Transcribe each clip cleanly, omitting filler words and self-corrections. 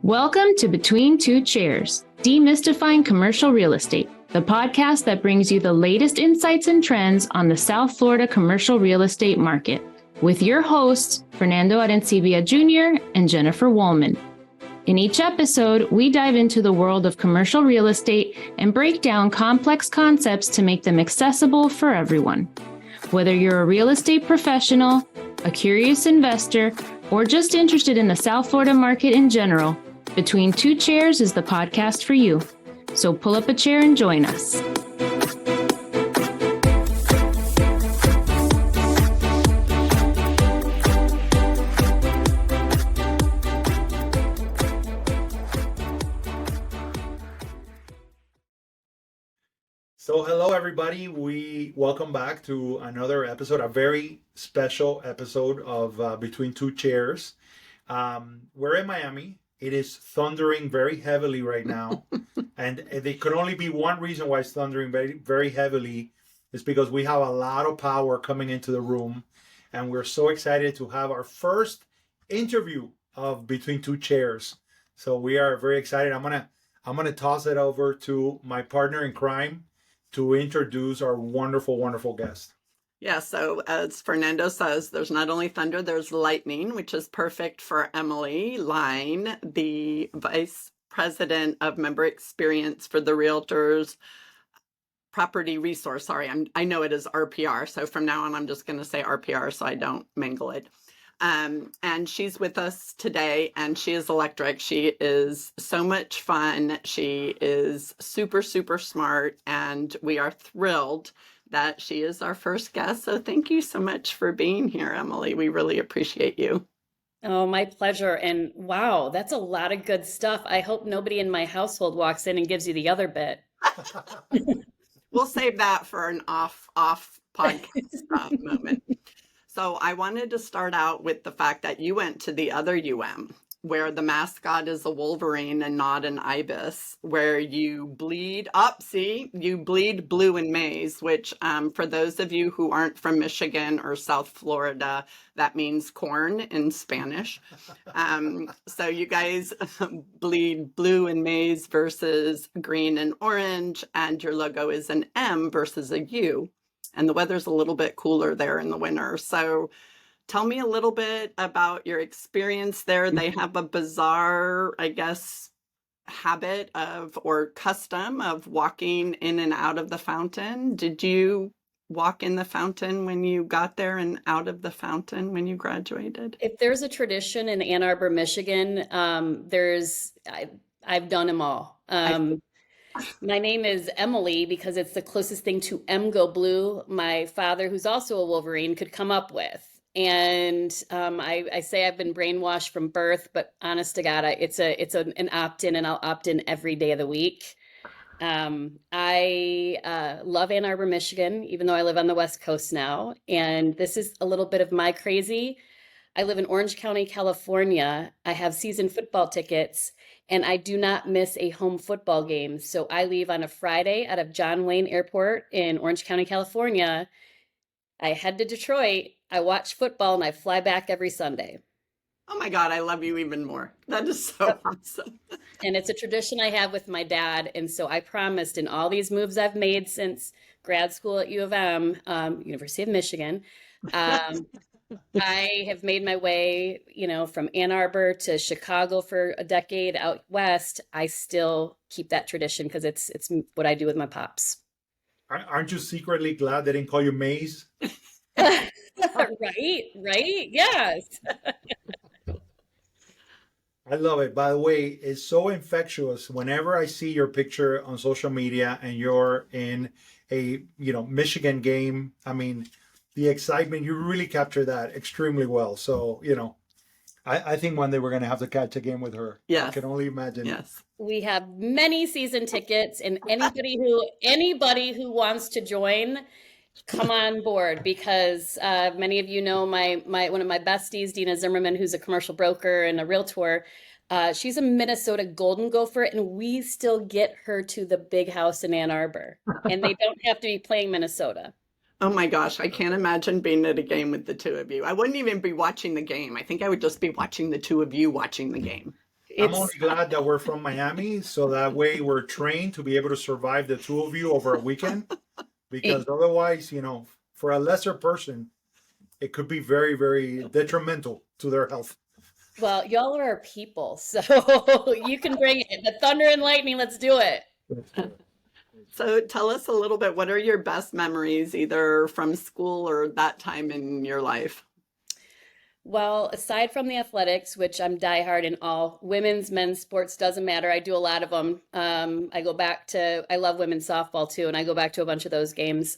Welcome to Between Two Chairs, Demystifying Commercial Real Estate, the podcast that brings you the latest insights and trends on the South Florida commercial real estate market, with your hosts, Fernando Arencibia Jr. and Jennifer Woolman. In each episode, we dive into the world of commercial real estate and break down complex concepts to make them accessible for everyone. Whether you're a real estate professional, a curious investor, or just interested in the South Florida market in general, Between Two Chairs is the podcast for you. So pull up a chair and join us. So hello everybody, we welcome back to another episode, a very special episode of Between Two Chairs. We're in Miami. It is thundering very heavily right now. And there could only be one reason why it's thundering very, very heavily is because we have a lot of power coming into the room. And we're so excited to have our first interview of Between Two Chairs. So we are very excited. I'm gonna toss it over to my partner in crime to introduce our wonderful, wonderful guest. Yeah, so as Fernando says, there's not only thunder, there's lightning, which is perfect for Emily Line, the Vice President of Member Experience for the Realtors Property Resource. Sorry, I know it is RPR, so from now on I'm just going to say RPR so I don't mangle it. And she's with us today, and she is electric. She is so much fun. She is super, super smart, and we are thrilled that she is our first guest. So thank you so much for being here, Emily. We really appreciate you. Oh, my pleasure. And wow, that's a lot of good stuff. I hope nobody in my household walks in and gives you the other bit. We'll save that for an off podcast moment. So I wanted to start out with the fact that you went to the other UM, where the mascot is a wolverine and not an ibis, where you bleed blue and maize, which for those of you who aren't from Michigan or South Florida, that means corn in Spanish. So you guys bleed blue and maize versus green and orange, and your logo is an M versus a U. And the weather's a little bit cooler there in the winter. So tell me a little bit about your experience there. They have a bizarre, I guess, habit or custom of walking in and out of the fountain. Did you walk in the fountain when you got there and out of the fountain when you graduated? If there's a tradition in Ann Arbor, Michigan, I've done them all. My name is Emily because it's the closest thing to M Go Blue my father, who's also a Wolverine, could come up with. And I say I've been brainwashed from birth, but honest to God, it's an opt-in, and I'll opt in every day of the week. I love Ann Arbor, Michigan, even though I live on the West Coast now. And this is a little bit of my crazy. I live in Orange County, California. I have season football tickets, and I do not miss a home football game. So I leave on a Friday out of John Wayne Airport in Orange County, California. I head to Detroit, I watch football, and I fly back every Sunday. Oh my God, I love you even more. That is so awesome. And it's a tradition I have with my dad. And so I promised in all these moves I've made since grad school at U of M, University of Michigan, I have made my way, from Ann Arbor to Chicago for a decade out west. I still keep that tradition because it's what I do with my pops. Aren't you secretly glad they didn't call you Maze? Right? Yes. I love it. By the way, it's so infectious. Whenever I see your picture on social media and you're in a, Michigan game, I mean, the excitement, you really capture that extremely well. So, I think one day we're going to have to catch a game with her. Yes. I can only imagine. Yes. We have many season tickets, and anybody who wants to join, come on board, because many of you know my one of my besties, Dina Zimmerman, who's a commercial broker and a realtor. She's a Minnesota Golden Gopher, and we still get her to the big house in Ann Arbor, and they don't have to be playing Minnesota. Oh my gosh, I can't imagine being at a game with the two of you. I wouldn't even be watching the game. I think I would just be watching the two of you watching the game. I'm only glad that we're from Miami, so that way we're trained to be able to survive the two of you over a weekend. Because otherwise, for a lesser person, it could be very, very detrimental to their health. Well, y'all are our people, so you can bring it. The thunder and lightning, let's do it. So tell us a little bit, what are your best memories, either from school or that time in your life? Well, aside from the athletics, which I'm diehard in all women's, men's sports, doesn't matter. I do a lot of them. I love women's softball too, and I go back to a bunch of those games.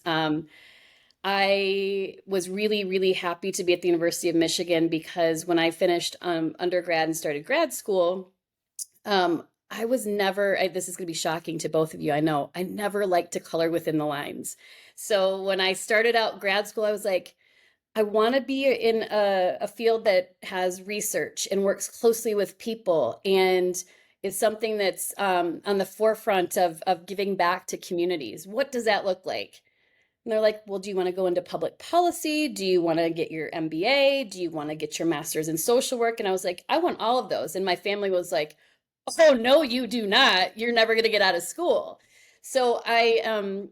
I was really, really happy to be at the University of Michigan because when I finished undergrad and started grad school, I was never, this is going to be shocking to both of you, I know, I never liked to color within the lines. So when I started out grad school, I was like, I want to be in a field that has research and works closely with people and is something that's on the forefront of giving back to communities. What does that look like? And they're like, well, do you want to go into public policy? Do you want to get your MBA? Do you want to get your master's in social work? And I was like, I want all of those. And my family was like, oh, no, you do not. You're never going to get out of school. So I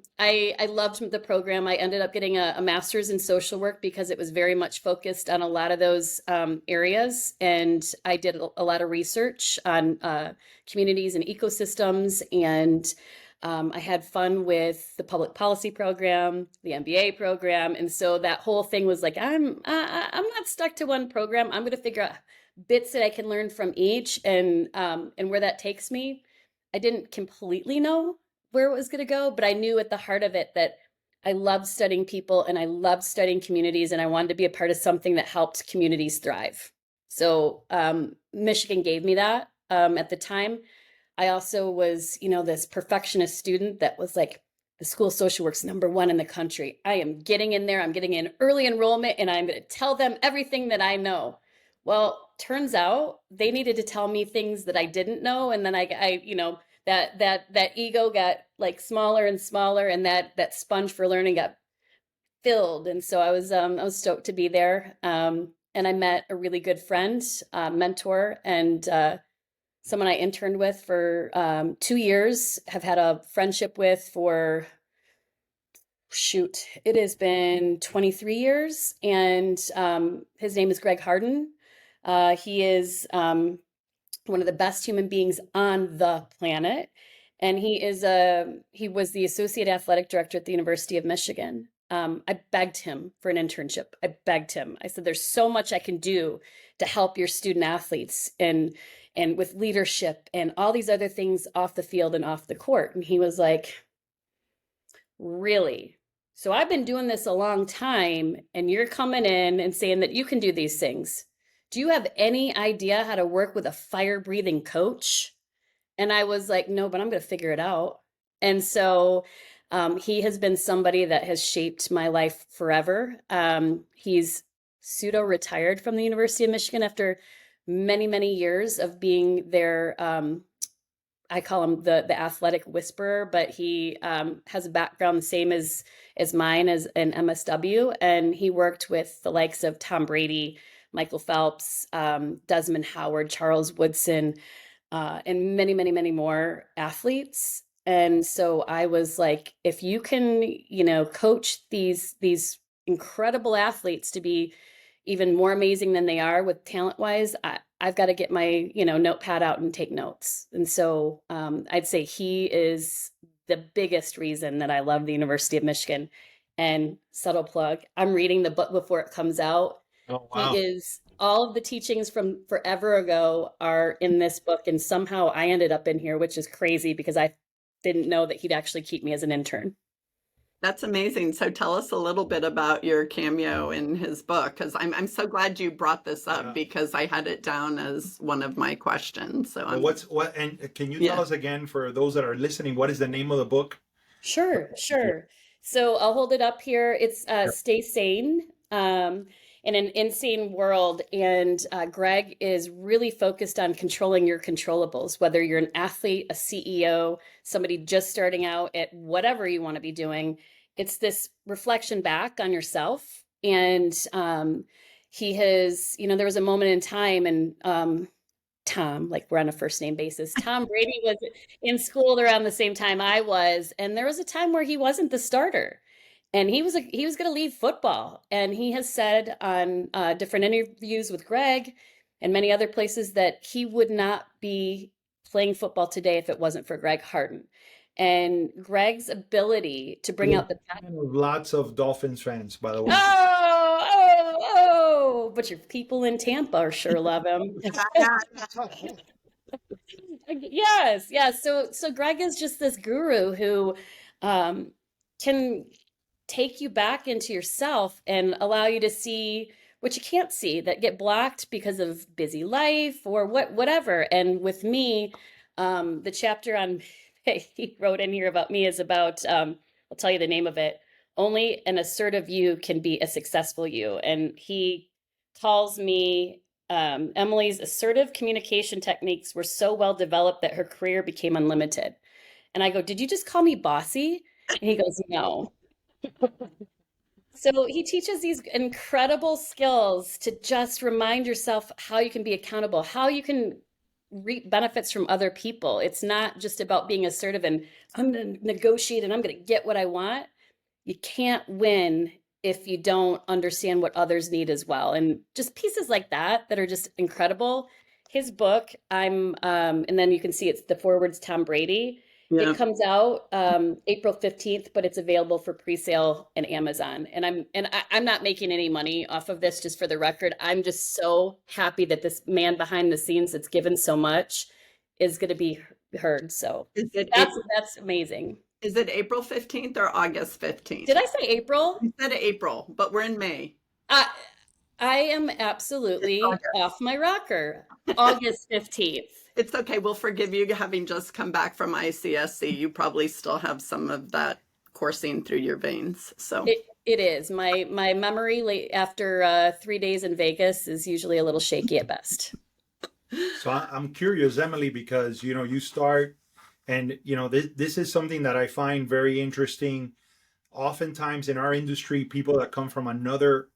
loved the program. I ended up getting a master's in social work because it was very much focused on a lot of those areas. And I did a lot of research on communities and ecosystems. And I had fun with the public policy program, the MBA program. And so that whole thing was like, I'm not stuck to one program. I'm going to figure out bits that I can learn from each and where that takes me. I didn't completely know where it was going to go, but I knew at the heart of it that I loved studying people and I loved studying communities, and I wanted to be a part of something that helped communities thrive. So Michigan gave me that at the time. I also was, this perfectionist student that was like, the school social work's #1 in the country. I am getting in there. I'm getting in early enrollment, and I'm going to tell them everything that I know. Well, turns out they needed to tell me things that I didn't know, and then I that ego got like smaller and smaller, and that sponge for learning got filled. And so I was stoked to be there. And I met a really good friend, mentor, and someone I interned with for 2 years, have had a friendship with for, it has been 23 years. And his name is Greg Harden. He is one of the best human beings on the planet. And he was the associate athletic director at the University of Michigan. I begged him for an internship. I begged him. I said, there's so much I can do to help your student athletes and with leadership and all these other things off the field and off the court. And he was like, really? So I've been doing this a long time, and you're coming in and saying that you can do these things. Do you have any idea how to work with a fire-breathing coach? And I was like, no, but I'm going to figure it out. And so he has been somebody that has shaped my life forever. He's pseudo-retired from the University of Michigan after many, many years of being their, I call him the athletic whisperer, but he has a background the same as mine as an MSW. And he worked with the likes of Tom Brady, Michael Phelps, Desmond Howard, Charles Woodson, and many, many, many more athletes. And so I was like, if you can, coach these incredible athletes to be even more amazing than they are with talent-wise, I've got to get my, notepad out and take notes. And so I'd say he is the biggest reason that I love the University of Michigan. And subtle plug, I'm reading the book before it comes out. Oh, wow. All of the teachings from forever ago are in this book. And somehow I ended up in here, which is crazy because I didn't know that he'd actually keep me as an intern. That's amazing. So tell us a little bit about your cameo in his book, because I'm so glad you brought this up because I had it down as one of my questions. So and can you tell us again, for those that are listening, what is the name of the book? Sure. So I'll hold it up here. It's Stay Sane in an Insane World. And Greg is really focused on controlling your controllables, whether you're an athlete, a CEO, somebody just starting out at whatever you want to be doing. It's this reflection back on yourself. And he has, there was a moment in time, and Tom, like we're on a first name basis. Tom Brady was in school around the same time I was, and there was a time where he wasn't the starter, and he was going to leave football. And he has said on different interviews with Greg and many other places that he would not be playing football today if it wasn't for Greg Harden. And Greg's ability to bring out the best. Lots of Dolphins fans, by the way. But your people in Tampa are sure love him. Yes. So Greg is just this guru who can take you back into yourself and allow you to see what you can't see, that get blocked because of busy life or whatever. And with me, the chapter on he wrote in here about me is about, I'll tell you the name of it. Only an assertive you can be a successful you. And he calls me, Emily's assertive communication techniques were so well developed that her career became unlimited. And I go, did you just call me bossy? And he goes, no. So he teaches these incredible skills to just remind yourself how you can be accountable, how you can reap benefits from other people. It's not just about being assertive and I'm going to negotiate and I'm going to get what I want. You can't win if you don't understand what others need as well. And just pieces like that are just incredible. His book, and then you can see it's the foreword's Tom Brady. Yeah. It comes out April 15th, but it's available for pre-sale in Amazon. And I'm not making any money off of this, just for the record. I'm just so happy that this man behind the scenes that's given so much is going to be heard. So that's amazing. Is it April 15th or August 15th? Did I say April? You said April, but we're in May. I am absolutely off my rocker. August 15th. It's okay. We'll forgive you having just come back from ICSC. You probably still have some of that coursing through your veins. So it is. My memory after 3 days in Vegas is usually a little shaky at best. So I'm curious, Emily, because, you start and, this is something that I find very interesting. Oftentimes in our industry, people that come from another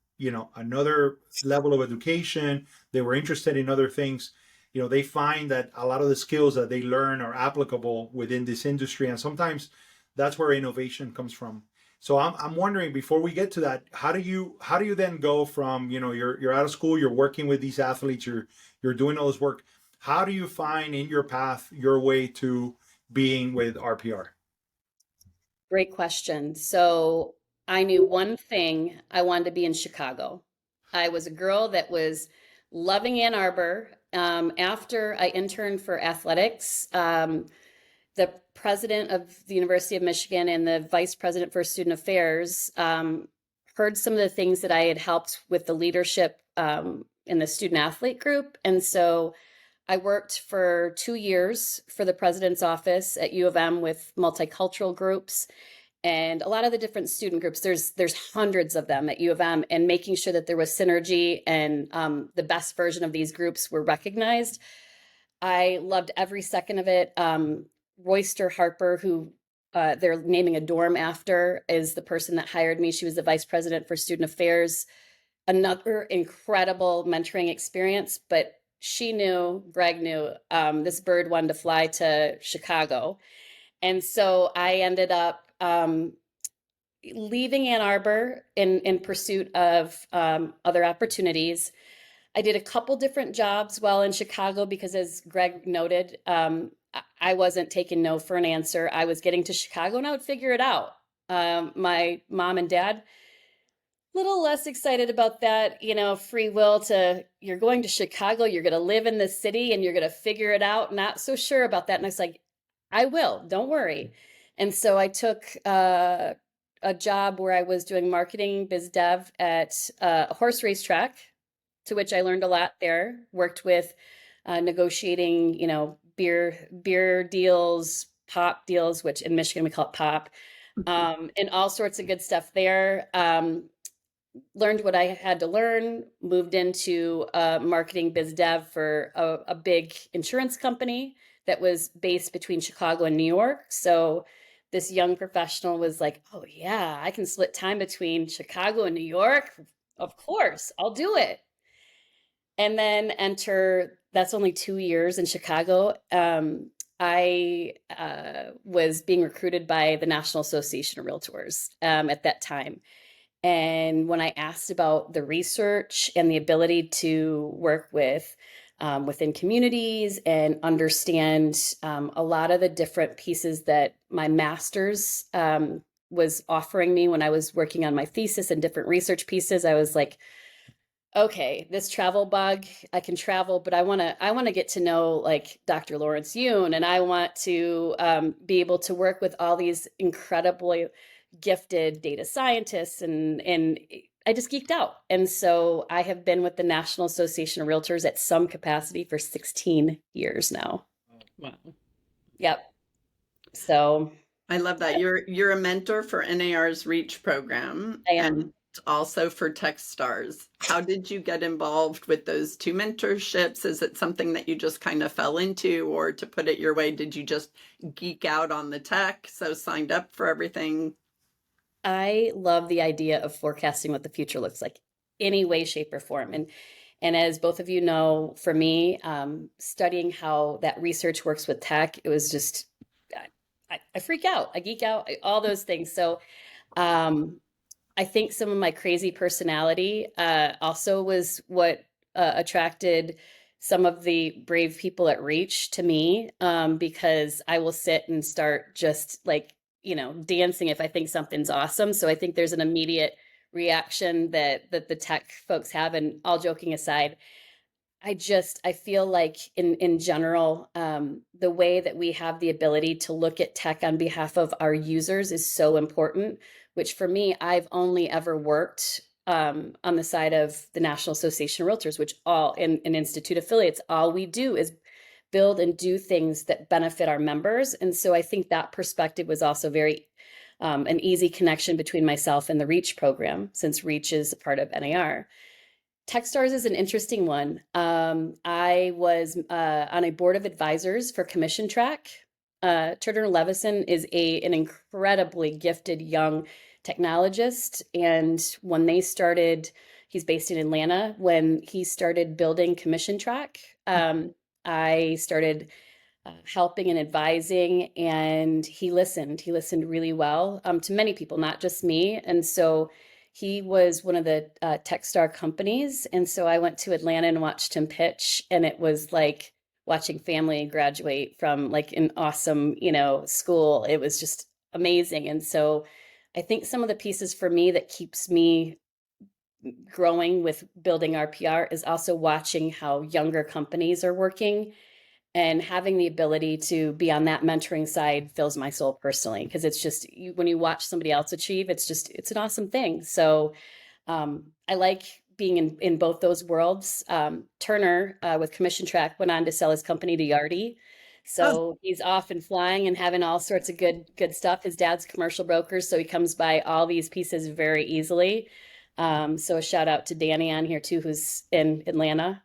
level of education, they were interested in other things. They find that a lot of the skills that they learn are applicable within this industry. And sometimes that's where innovation comes from. So I'm wondering, before we get to that, how do you then go from, you're out of school, you're working with these athletes, you're doing all this work. How do you find in your path your way to being with RPR? Great question. So I knew one thing: I wanted to be in Chicago. I was a girl that was loving Ann Arbor. After I interned for athletics, the president of the University of Michigan and the vice president for student affairs heard some of the things that I had helped with the leadership in the student athlete group. And so I worked for 2 years for the president's office at U of M with multicultural groups and a lot of the different student groups. There's hundreds of them at U of M, and making sure that there was synergy and the best version of these groups were recognized. I loved every second of it. Royster Harper, who they're naming a dorm after, is the person that hired me. She was the vice president for student affairs. Another incredible mentoring experience, but Greg knew this bird wanted to fly to Chicago. And so I ended up leaving Ann Arbor in pursuit of other opportunities. I did a couple different jobs while in Chicago because, as Greg noted, I wasn't taking no for an answer. I was getting to Chicago and I would figure it out. My mom and dad, a little less excited about that, free will to, you're going to Chicago, you're going to live in the city and you're going to figure it out. Not so sure about that. And I was like, I will, don't worry. And so I took a job where I was doing marketing biz dev at a horse racetrack, to which I learned a lot there. Worked with negotiating, beer deals, pop deals, which in Michigan we call it pop, and all sorts of good stuff there. Learned what I had to learn, moved into marketing biz dev for a big insurance company that was based between Chicago and New York. So this young professional was like, oh yeah, I can split time between Chicago and New York. Of course, I'll do it. And then enter, that's only 2 years in Chicago. I was being recruited by the National Association of Realtors at that time. And when I asked about the research and the ability to work with within communities and understand a lot of the different pieces that my master's was offering me when I was working on my thesis and different research pieces, I was like, okay, this travel bug, I can travel, but I want to get to know like Dr. Lawrence Yun, and I want to be able to work with all these incredibly gifted data scientists, and I just geeked out. And so I have been with the National Association of Realtors at some capacity for 16 years now. Wow. Yep. So I love that. You're a mentor for NAR's Reach program. I am. And also for Techstars. How did you get involved with those two mentorships? Is it something that you just kind of fell into, or to put it your way, did you just geek out on the tech, so signed up for everything? I love the idea of forecasting what the future looks like, any way, shape, or form. And as both of you know, for me, studying how that research works with tech, it was just, I freak out, I geek out, all those things. So I think some of my crazy personality also was what attracted some of the brave people at Reach to me, because I will sit and start just like, dancing if I think something's awesome. So I think there's an immediate reaction that the tech folks have. And all joking aside, I feel like in general, the way that we have the ability to look at tech on behalf of our users is so important, which for me, I've only ever worked on the side of the National Association of Realtors, which all in Institute affiliates, all we do is build and do things that benefit our members. And so I think that perspective was also very an easy connection between myself and the Reach program, since Reach is a part of NAR. Techstars is an interesting one. I was on a board of advisors for Commission Track. Turner Levison is an incredibly gifted young technologist. And when they started, he's based in Atlanta, when he started building Commission Track, I started helping and advising, and he listened really well to many people, not just me. And so he was one of the Techstar companies. And so I went to Atlanta and watched him pitch, and it was like watching family graduate from like an awesome, school. It was just amazing. And so I think some of the pieces for me that keeps me growing with building RPR is also watching how younger companies are working, and having the ability to be on that mentoring side fills my soul personally, because it's just when you watch somebody else achieve, it's an awesome thing. So I like being in both those worlds. Turner with Commission Track went on to sell his company to Yardi. So he's off and flying and having all sorts of good stuff. His dad's commercial broker, so he comes by all these pieces very easily. So a shout out to Danny on here too, who's in Atlanta,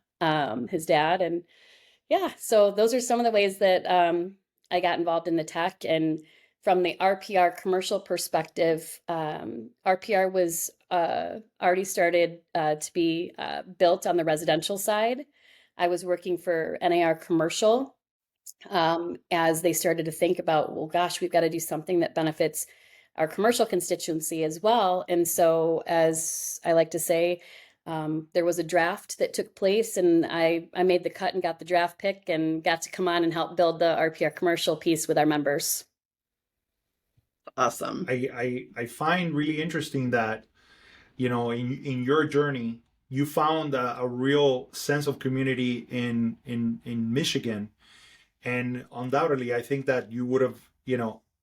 his dad. And yeah, so those are some of the ways that I got involved in the tech. And from the RPR commercial perspective, RPR was already started to be built on the residential side. I was working for NAR Commercial as they started to think about, well, gosh, we've got to do something that benefits our commercial constituency as well. And so, as I like to say, there was a draft that took place, and I made the cut and got the draft pick and got to come on and help build the RPR commercial piece with our members. Awesome. I find really interesting that, in your journey, you found a real sense of community in Michigan. And undoubtedly, I think that you would have,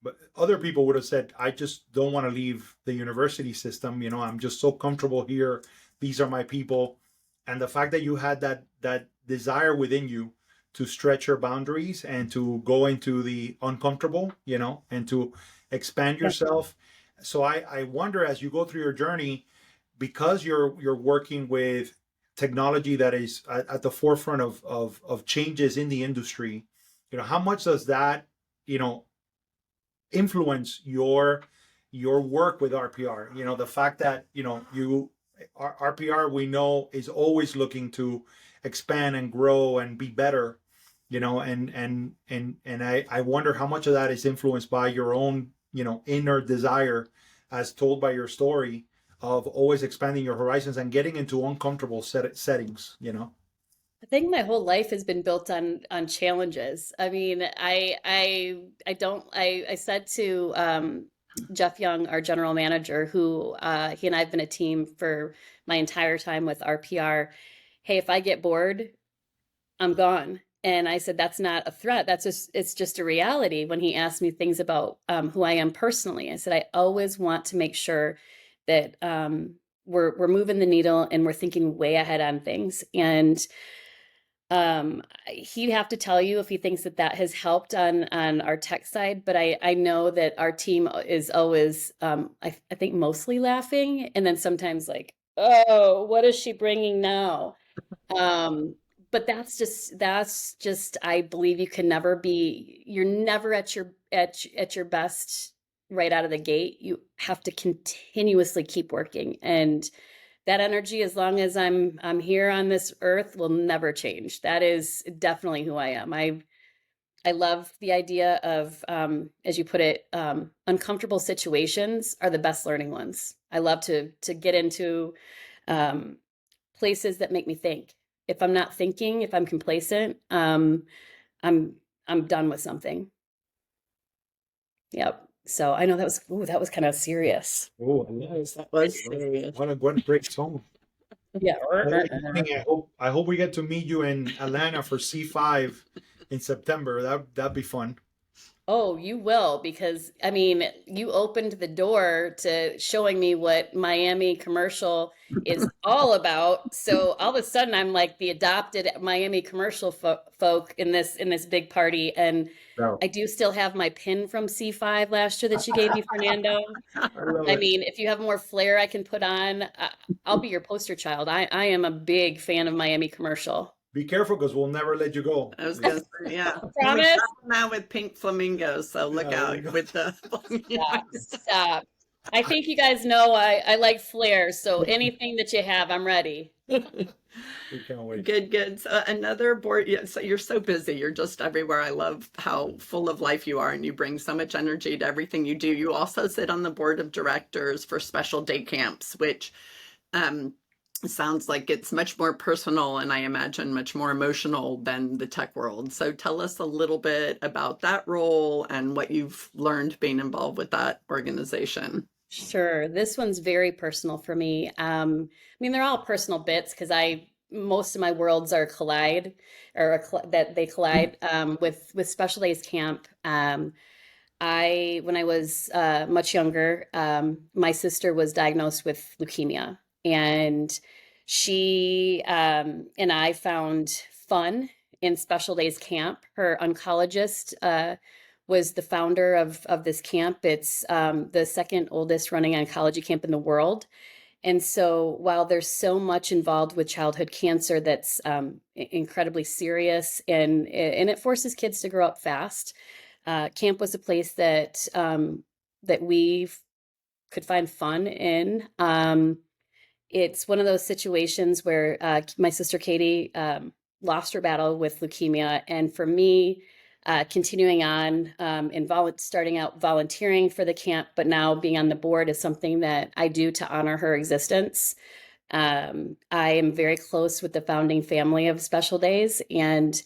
but other people would have said, I just don't want to leave the university system. I'm just so comfortable here. These are my people. And the fact that you had that desire within you to stretch your boundaries and to go into the uncomfortable, and to expand yourself. So I wonder, as you go through your journey, because you're working with technology that is at the forefront of changes in the industry, how much does that, influence your work with RPR? The fact that, RPR, we know, is always looking to expand and grow and be better, you know, and I wonder how much of that is influenced by your own, you know, inner desire as told by your story of always expanding your horizons and getting into uncomfortable settings, you know. I think my whole life has been built on challenges. I mean, I don't I said to Jeff Young, our general manager, who he and I've been a team for my entire time with RPR. Hey, if I get bored, I'm gone. And I said, that's not a threat. It's just a reality. When he asked me things about who I am personally, I said, I always want to make sure that we're moving the needle and we're thinking way ahead on things. And he'd have to tell you if he thinks that has helped on our tech side, but I know that our team is always I think mostly laughing, and then sometimes like, oh, what is she bringing now? But that's just I believe you're never at your best right out of the gate. You have to continuously keep working, and that energy, as long as I'm here on this earth, will never change. That is definitely who I am. I love the idea of, as you put it, uncomfortable situations are the best learning ones. I love to get into places that make me think. If I'm not thinking, if I'm complacent, I'm done with something. Yep. So I know that was kind of serious. Oh, That was serious. what a great song. Yeah. I hope we get to meet you in Atlanta for C5 in September. That'd be fun. Oh, you will, because I mean, you opened the door to showing me what Miami commercial is all about. So all of a sudden, I'm like the adopted Miami commercial folk in this big party, and No. I do still have my pin from C5 last year that you gave me, Fernando. I mean, if you have more flair I can put on, I'll be your poster child. I am a big fan of Miami commercial. Be careful because we'll never let you go. I was gonna say, yeah. Promise? We got them now with pink flamingos, so look Yeah, out with the Stop. I think you guys know I like flair, so anything that you have, I'm ready. We can't wait. Good. So another board. Yeah, so you're so busy. You're just everywhere. I love how full of life you are, and you bring so much energy to everything you do. You also sit on the board of directors for special day camps, which sounds like it's much more personal and I imagine much more emotional than the tech world. So tell us a little bit about that role and what you've learned being involved with that organization. Sure. This one's very personal for me. I mean, they're all personal bits because most of my worlds are that they collide with Special Days Camp. When I was much younger, my sister was diagnosed with leukemia, and she and I found fun in Special Days Camp. Her oncologist was the founder of this camp. It's the second oldest running oncology camp in the world. And so while there's so much involved with childhood cancer that's incredibly serious and it forces kids to grow up fast, camp was a place that we could find fun in. It's one of those situations where my sister Katie lost her battle with leukemia. And for me, continuing on and starting out volunteering for the camp, but now being on the board is something that I do to honor her existence. I am very close with the founding family of Special Days, and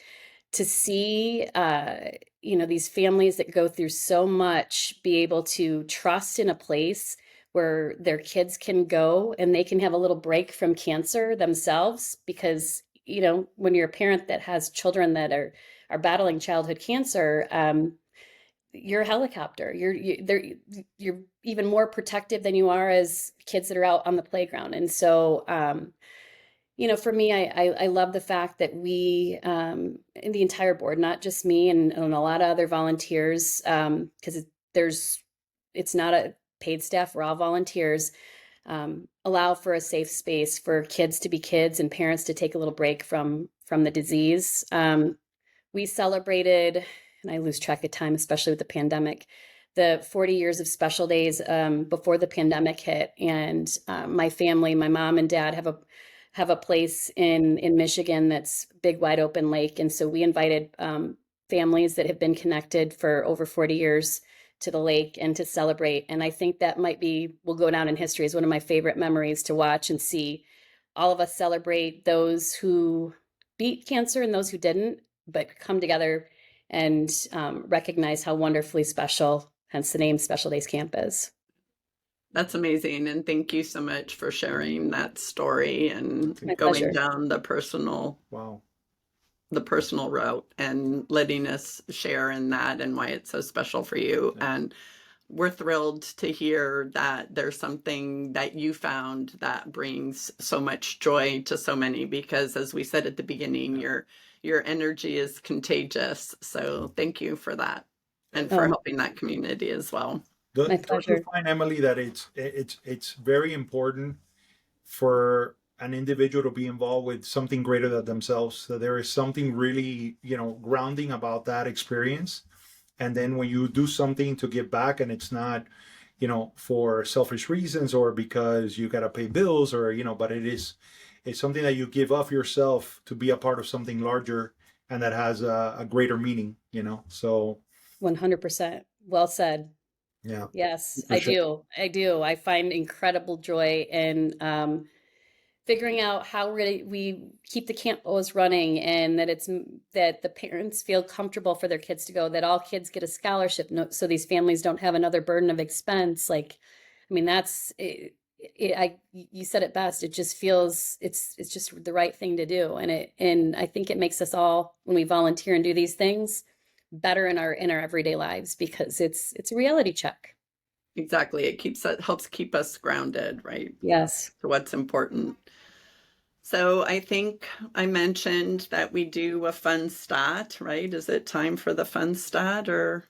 to see these families that go through so much be able to trust in a place where their kids can go and they can have a little break from cancer themselves, because when you're a parent that has children that are battling childhood cancer, you're a helicopter. You're even more protective than you are as kids that are out on the playground. And so, for me, I love the fact that we, in the entire board, not just me and a lot of other volunteers, because it's not a paid staff, we're all volunteers, allow for a safe space for kids to be kids and parents to take a little break from the disease. We celebrated, and I lose track of time, especially with the pandemic, the 40 years of Special Days before the pandemic hit. And my family, my mom and dad, have have a place in Michigan that's big, wide open lake. And so we invited families that have been connected for over 40 years to the lake and to celebrate. And I think that will go down in history as one of my favorite memories to watch and see all of us celebrate those who beat cancer and those who didn't, but come together and recognize how wonderfully special, hence the name Special Days Camp is. That's amazing. And thank you so much for sharing that story and My going pleasure. down the personal Wow. route and letting us share in that and why it's so special for you. Yeah. And we're thrilled to hear that there's something that you found that brings so much joy to so many, because as we said at the beginning, your energy is contagious. So thank you for that and for helping that community as well. My Don't you pleasure. find, Emily, that it's very important for an individual to be involved with something greater than themselves? So there is something really, grounding about that experience. And then when you do something to give back, and it's not, for selfish reasons or because you got to pay bills or, but it's something that you give of yourself to be a part of something larger and that has a greater meaning, so 100%. Well said. yeah. Yes, For I sure. do. I do. I find incredible joy in figuring out how we keep the campos running, and that the parents feel comfortable for their kids to go, that all kids get a scholarship, so these families don't have another burden of expense. Like, I mean, that's it, you said it best. It just feels it's just the right thing to do, and I think it makes us all, when we volunteer and do these things, better in our everyday lives, because it's a reality check. Exactly. It helps keep us grounded, right? Yes. To what's important. So I think I mentioned that we do a fun stat, right? Is it time for the fun stat, or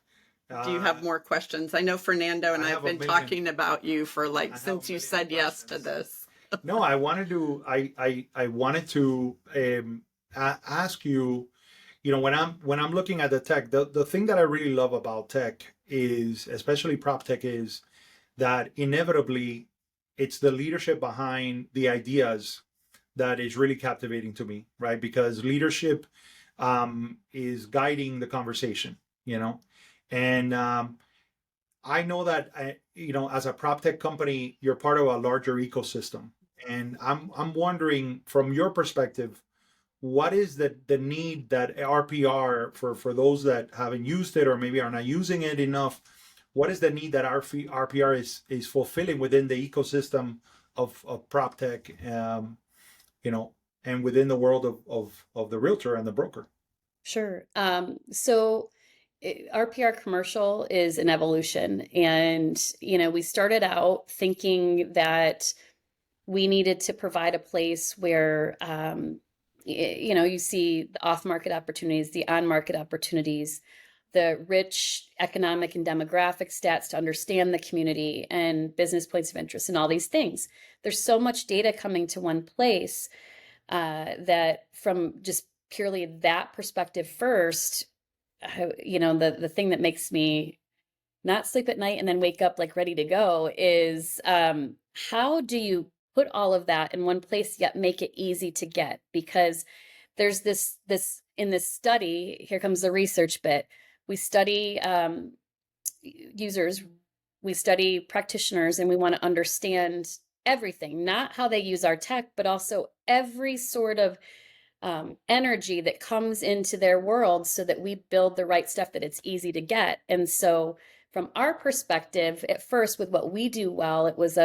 do you have more questions? I know Fernando and I I've have a been million. talking about you for I have since a you million said yes to questions. this. No, I wanted to. I wanted to ask you. When I'm looking at the tech, the thing that I really love about tech is, especially prop tech, is that inevitably it's the leadership behind the ideas that is really captivating to me, right? Because leadership is guiding the conversation, and I know that as a prop tech company, you're part of a larger ecosystem, and I'm wondering from your perspective, what is the need that RPR, for those that haven't used it or maybe are not using it enough, what is the need that RPR is fulfilling within the ecosystem of prop tech, and within the world of the realtor and the broker? Sure. So RPR commercial is an evolution. And, we started out thinking that we needed to provide a place where, you see the off-market opportunities, the on-market opportunities, the rich economic and demographic stats to understand the community and business points of interest and all these things. There's so much data coming to one place that from just purely that perspective first, the thing that makes me not sleep at night and then wake up like ready to go is how do you put all of that in one place yet make it easy to get? Because there's this in this study, here comes the research bit. We study users, we study practitioners, and we want to understand everything, not how they use our tech, but also every sort of energy that comes into their world so that we build the right stuff that it's easy to get. And so from our perspective, at first, with what we do well, it was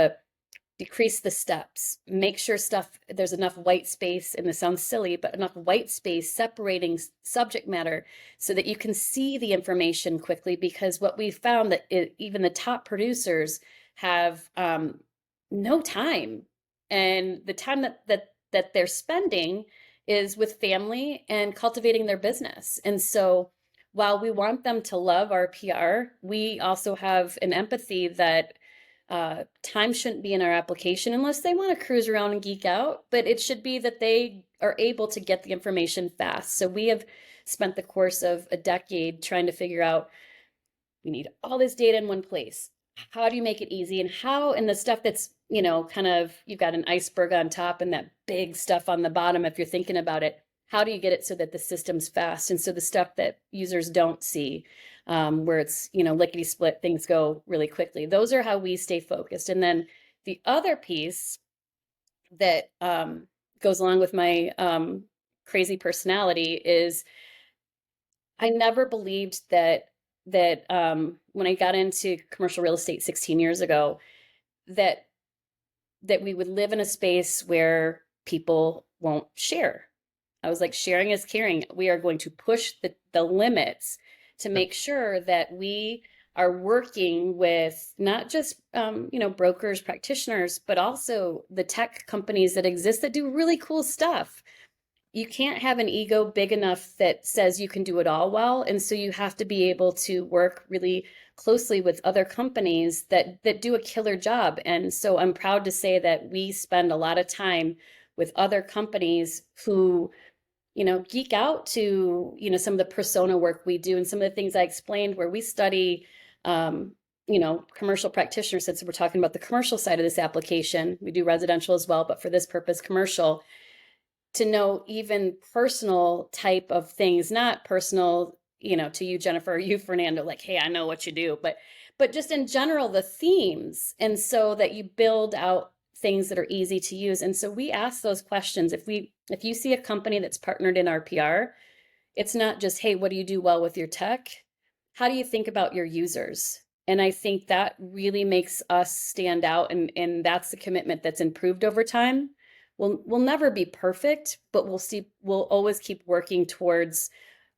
decrease the steps, make sure there's enough white space, and this sounds silly, but enough white space separating subject matter so that you can see the information quickly. Because what we found that even the top producers have no time, and the time that they're spending is with family and cultivating their business. And so while we want them to love our PR, we also have an empathy that time shouldn't be in our application unless they want to cruise around and geek out, but it should be that they are able to get the information fast. So we have spent the course of a decade trying to figure out, we need all this data in one place. how do you make it easy, and how, and the stuff that's, you know, kind of, you've got an iceberg on top and that big stuff on the bottom, if you're thinking about it, how do you get it so that the system's fast? And so the stuff that users don't see, where it's, you know, lickety split, things go really quickly. Those are how we stay focused. And then the other piece that goes along with my crazy personality is I never believed that when I got into commercial real estate 16 years ago, that we would live in a space where people won't share. I was like, sharing is caring. We are going to push the limits to make sure that we are working with not just you know, brokers, practitioners, but also the tech companies that exist that do really cool stuff. You can't have an ego big enough that says you can do it all well. And so you have to be able to work really closely with other companies that do a killer job. And so I'm proud to say that we spend a lot of time with other companies who, you know, geek out to, you know, some of the persona work we do and some of the things I explained where we study, you know, commercial practitioners, since we're talking about the commercial side of this application. We do residential as well, but for this purpose, commercial, to know even personal type of things, not personal, you know, to you, Jennifer, or you, Fernando, like, hey, I know what you do, but just in general, the themes. And so that you build out things that are easy to use. And so we ask those questions. If you see a company that's partnered in RPR, it's not just, hey, what do you do well with your tech? How do you think about your users? And I think that really makes us stand out. And that's the commitment that's improved over time. We'll never be perfect, but we'll always keep working towards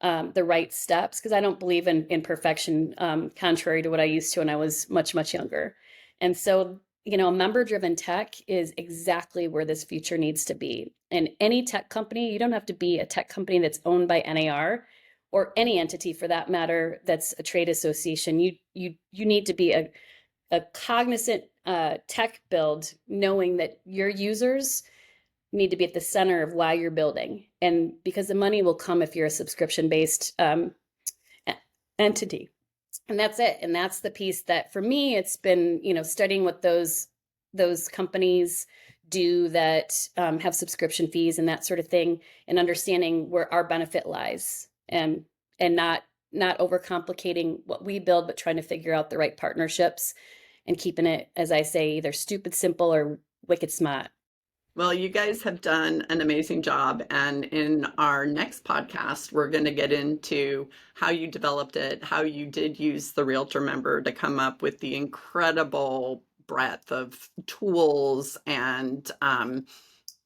the right steps, because I don't believe in perfection, contrary to what I used to when I was much, much younger. And so, you know, member-driven tech is exactly where this future needs to be. And any tech company, you don't have to be a tech company that's owned by NAR or any entity for that matter that's a trade association. You need to be a cognizant tech build, knowing that your users need to be at the center of why you're building. And because the money will come if you're a subscription-based entity. And that's it. And that's the piece that for me, it's been, you know, studying what those companies do that have subscription fees and that sort of thing, and understanding where our benefit lies, and not overcomplicating what we build, but trying to figure out the right partnerships and keeping it, as I say, either stupid simple or wicked smart. Well, you guys have done an amazing job. And in our next podcast, we're going to get into how you developed it, how you did use the Realtor Member to come up with the incredible breadth of tools and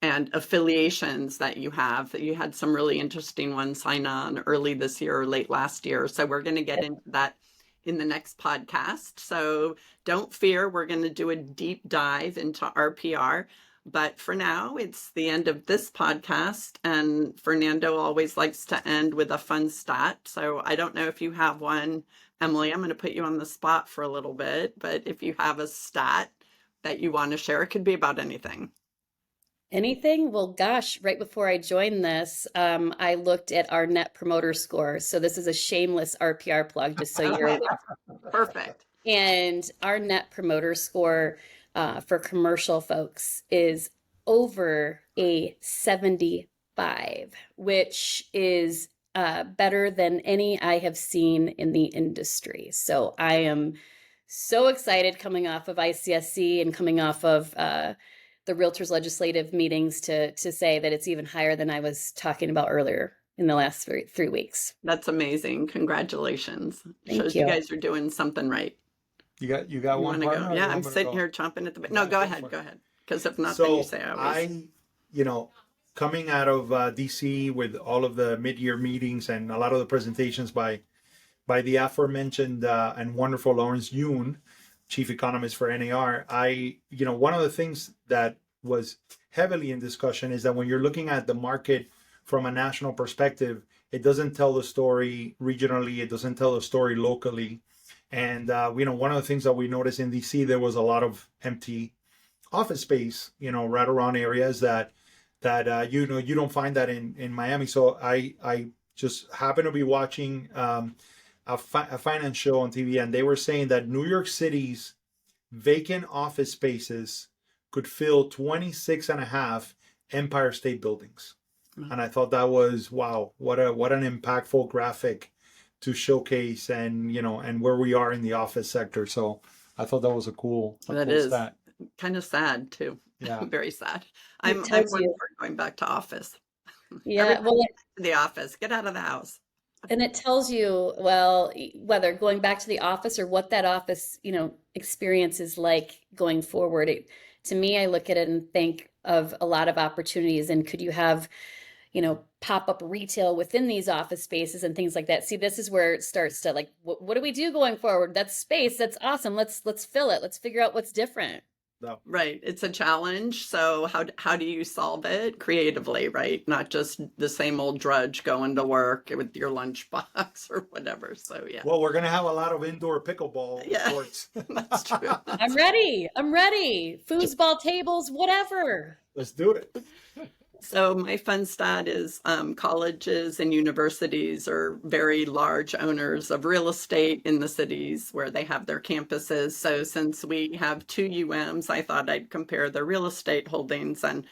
affiliations that you have. That you had some really interesting ones sign on early this year or late last year. So we're going to get into that in the next podcast. So don't fear, we're going to do a deep dive into RPR. But for now, it's the end of this podcast. And Fernando always likes to end with a fun stat. So I don't know if you have one, Emily. I'm going to put you on the spot for a little bit. But if you have a stat that you want to share, it could be about anything. Anything? Well, gosh, right before I joined this, I looked at our Net Promoter Score. So this is a shameless RPR plug, just so you're aware. Perfect. And our Net Promoter Score for commercial folks is over a 75, which is better than any I have seen in the industry. So I am so excited coming off of ICSC and coming off of the Realtors Legislative meetings to say that it's even higher than I was talking about earlier in the last 3 weeks. That's amazing. Congratulations. Thank Shows you. you guys are doing something right. You got You one want to partner? go? or Yeah, you I'm want me to sitting go? here chomping at the bit. No, go ahead. Go ahead. Because if not, then So you say I always. you know, coming out of DC with all of the mid-year meetings and a lot of the presentations by the aforementioned and wonderful Lawrence Yoon, chief economist for NAR, one of the things that was heavily in discussion is that when you're looking at the market from a national perspective, it doesn't tell the story regionally, it doesn't tell the story locally. And one of the things that we noticed in DC, there was a lot of empty office space, right around areas that you don't find that in Miami. So I just happened to be watching a finance show on TV, and they were saying that New York City's vacant office spaces could fill 26 and a half Empire State Buildings. And I thought that was, wow, what an impactful graphic to showcase and where we are in the office sector. So I thought that was a cool stat. Kind of sad too. Yeah. Very sad. I'm one for going back to office. Yeah, well, the office, get out of the house. and it tells you, well, whether going back to the office or what that office, experience is like going forward. To me, I look at it and think of a lot of opportunities. And could you have, pop-up retail within these office spaces and things like that? See, this is where it starts to like, what do we do going forward? That's space. That's awesome. Let's fill it. Let's figure out what's different. No. Right. It's a challenge. So how do you solve it creatively, right? Not just the same old drudge going to work with your lunchbox or whatever. So yeah. Well, we're going to have a lot of indoor pickleball courts. That's true. I'm ready. Foosball tables, whatever. Let's do it. So my fun stat is colleges and universities are very large owners of real estate in the cities where they have their campuses. So since we have 2 UMs, I thought I'd compare the real estate holdings. And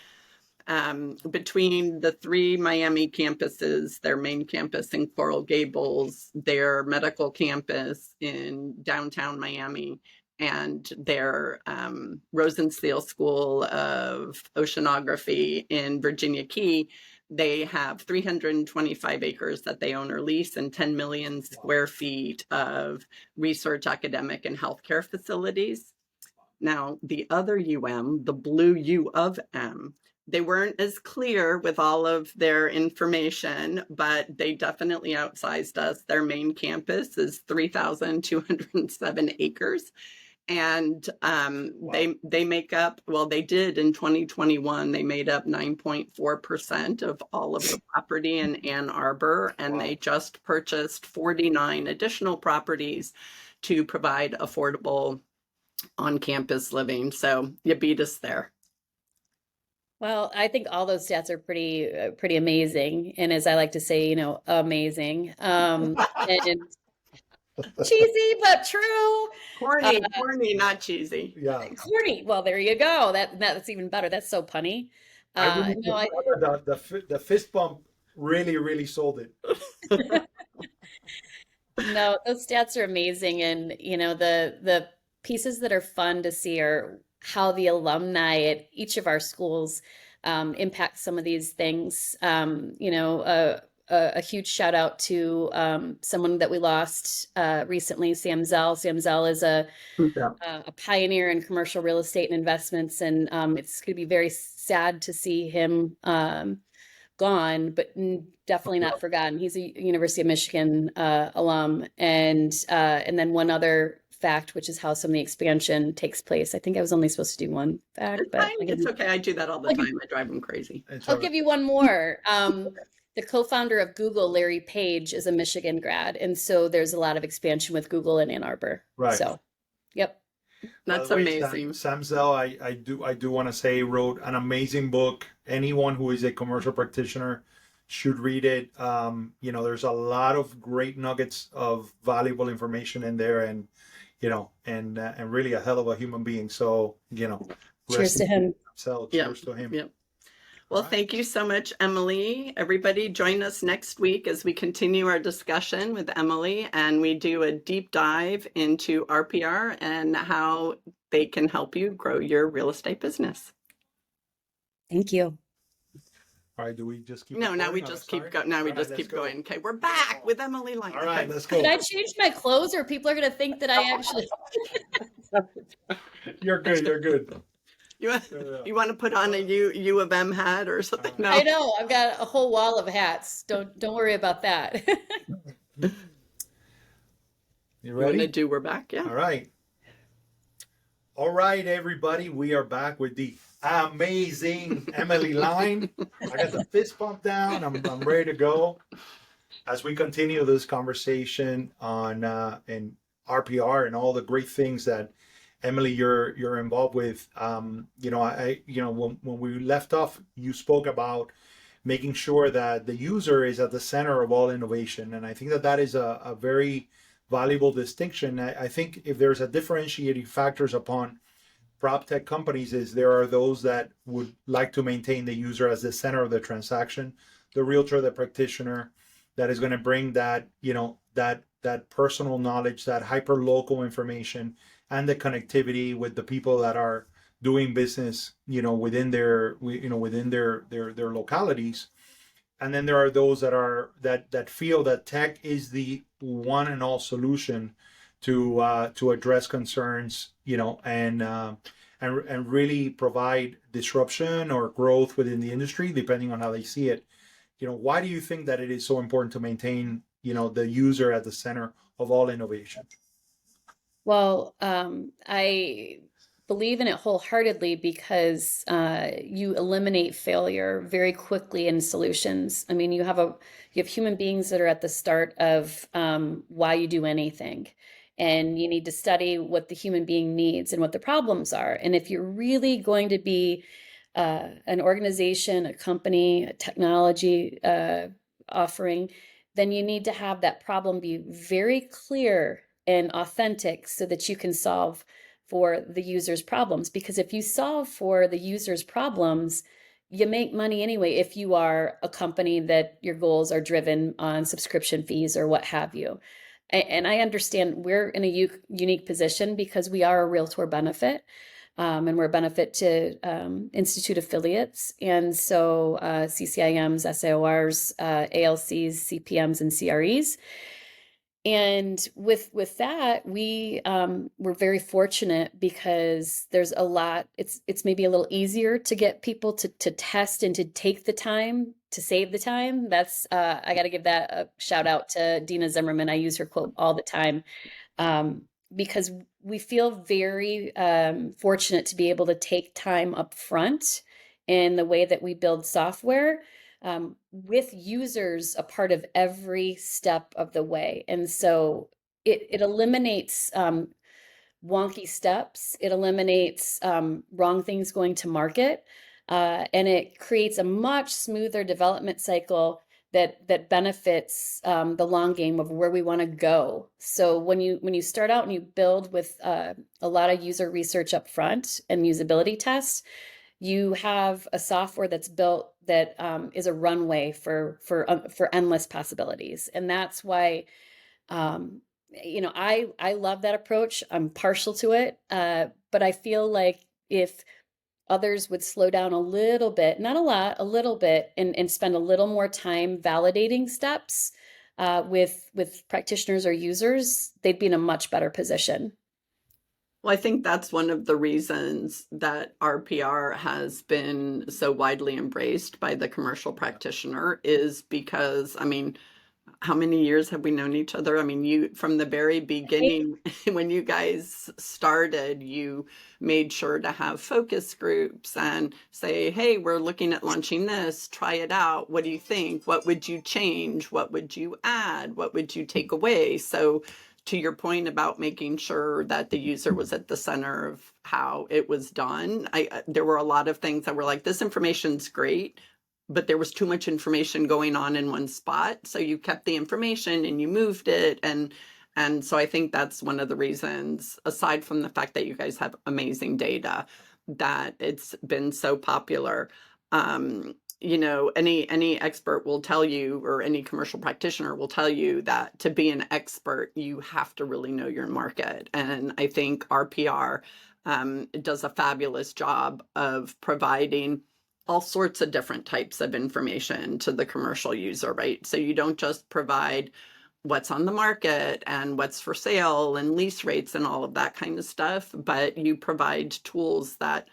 between the 3 Miami campuses, their main campus in Coral Gables, their medical campus in downtown Miami, and their Rosenstiel School of Oceanography in Virginia Key, they have 325 acres that they own or lease and 10 million square feet of research, academic, and healthcare facilities. Now, the other UM, the blue U of M, they weren't as clear with all of their information, but they definitely outsized us. Their main campus is 3,207 acres. And they make up, they did in 2021, they made up 9.4% of all of the property in Ann Arbor, and they just purchased 49 additional properties to provide affordable on-campus living. So you beat us there. Well, I think all those stats are pretty amazing, and as I like to say, amazing. And cheesy but true. Corny, not cheesy. Yeah. Corny. Well, there you go. That's even better. That's so punny. The fist bump really sold it. No, those stats are amazing, and the pieces that are fun to see are how the alumni at each of our schools impact some of these things. A huge shout out to someone that we lost recently, Sam Zell. Sam Zell is a pioneer in commercial real estate and investments, and it's going to be very sad to see him gone, but definitely not forgotten. He's a University of Michigan alum, and then one other fact, which is how some of the expansion takes place. I think I was only supposed to do one fact, but it's okay. I do that all the time. I drive them crazy. I'll give you one more. The co-founder of Google, Larry Page, is a Michigan grad, and so there's a lot of expansion with Google in Ann Arbor. Right. So, yep. That's amazing. Sam Zell, I do want to say, wrote an amazing book. Anyone who is a commercial practitioner should read it. There's a lot of great nuggets of valuable information in there, and really a hell of a human being. So, cheers to him. Cheers to him. Yep. Well, thank you so much, Emily. Everybody join us next week as we continue our discussion with Emily, and we do a deep dive into RPR and how they can help you grow your real estate business. Thank you. All right, do we just keep No, now we just keep going. Now we just keep going. Okay, we're back with Emily Lang. All right, let's go. Did I change my clothes, or people are going to think that I actually... You're good. You want to put on a U of M hat or something? No. I know. I've got a whole wall of hats. Don't worry about that. You ready? We're back. Yeah. All right, everybody. We are back with the amazing Emily Lang. I got the fist bump down. I'm ready to go as we continue this conversation on in RPR and all the great things that Emily, you're involved with. When we left off, you spoke about making sure that the user is at the center of all innovation, and I think that is a very valuable distinction. I think if there's a differentiating factors upon prop tech companies is there are those that would like to maintain the user as the center of the transaction, the realtor, the practitioner that is going to bring that, that personal knowledge, that hyper local information, and the connectivity with the people that are doing business, within their localities. And then there are those that feel that tech is the one and all solution to address concerns, and really provide disruption or growth within the industry, depending on how they see it. Why do you think that it is so important to maintain, the user at the center of all innovation? Well, I believe in it wholeheartedly because you eliminate failure very quickly in solutions. I mean, you have human beings that are at the start of why you do anything. And you need to study what the human being needs and what the problems are. And if you're really going to be an organization, a company, a technology offering, then you need to have that problem be very clear and authentic so that you can solve for the user's problems. Because if you solve for the user's problems, you make money anyway if you are a company that your goals are driven on subscription fees or what have you. And I understand we're in a unique position because we are a Realtor benefit, and we're a benefit to Institute affiliates. And so CCIMs, SAORs, ALCs, CPMs, and CREs. And with that, we're very fortunate because there's a lot. It's maybe a little easier to get people to test and to take the time to save the time. That's I got to give that a shout out to Dina Zimmerman. I use her quote all the time because we feel very fortunate to be able to take time up front in the way that we build software. With users a part of every step of the way. And so it eliminates wonky steps. It eliminates wrong things going to market. And it creates a much smoother development cycle that benefits the long game of where we want to go. So when you start out and you build with a lot of user research up front and usability tests, you have a software that's built that is a runway for endless possibilities. And that's why, I love that approach. I'm partial to it. But I feel like if others would slow down a little bit, not a lot, a little bit, and spend a little more time validating steps with practitioners or users, they'd be in a much better position. Well, I think that's one of the reasons that RPR has been so widely embraced by the commercial practitioner is because, I mean, how many years have we known each other? I mean, you from the very beginning, when you guys started, you made sure to have focus groups and say, hey, we're looking at launching this, try it out. What do you think? What would you change? What would you add? What would you take away? So to your point about making sure that the user was at the center of how it was done, there were a lot of things that were like, this information's great, but there was too much information going on in one spot. So you kept the information and you moved it. And so I think that's one of the reasons, aside from the fact that you guys have amazing data, that it's been so popular. Any expert will tell you, or any commercial practitioner will tell you, that to be an expert, you have to really know your market. And I think RPR does a fabulous job of providing all sorts of different types of information to the commercial user, right? So you don't just provide what's on the market and what's for sale and lease rates and all of that kind of stuff, but you provide tools that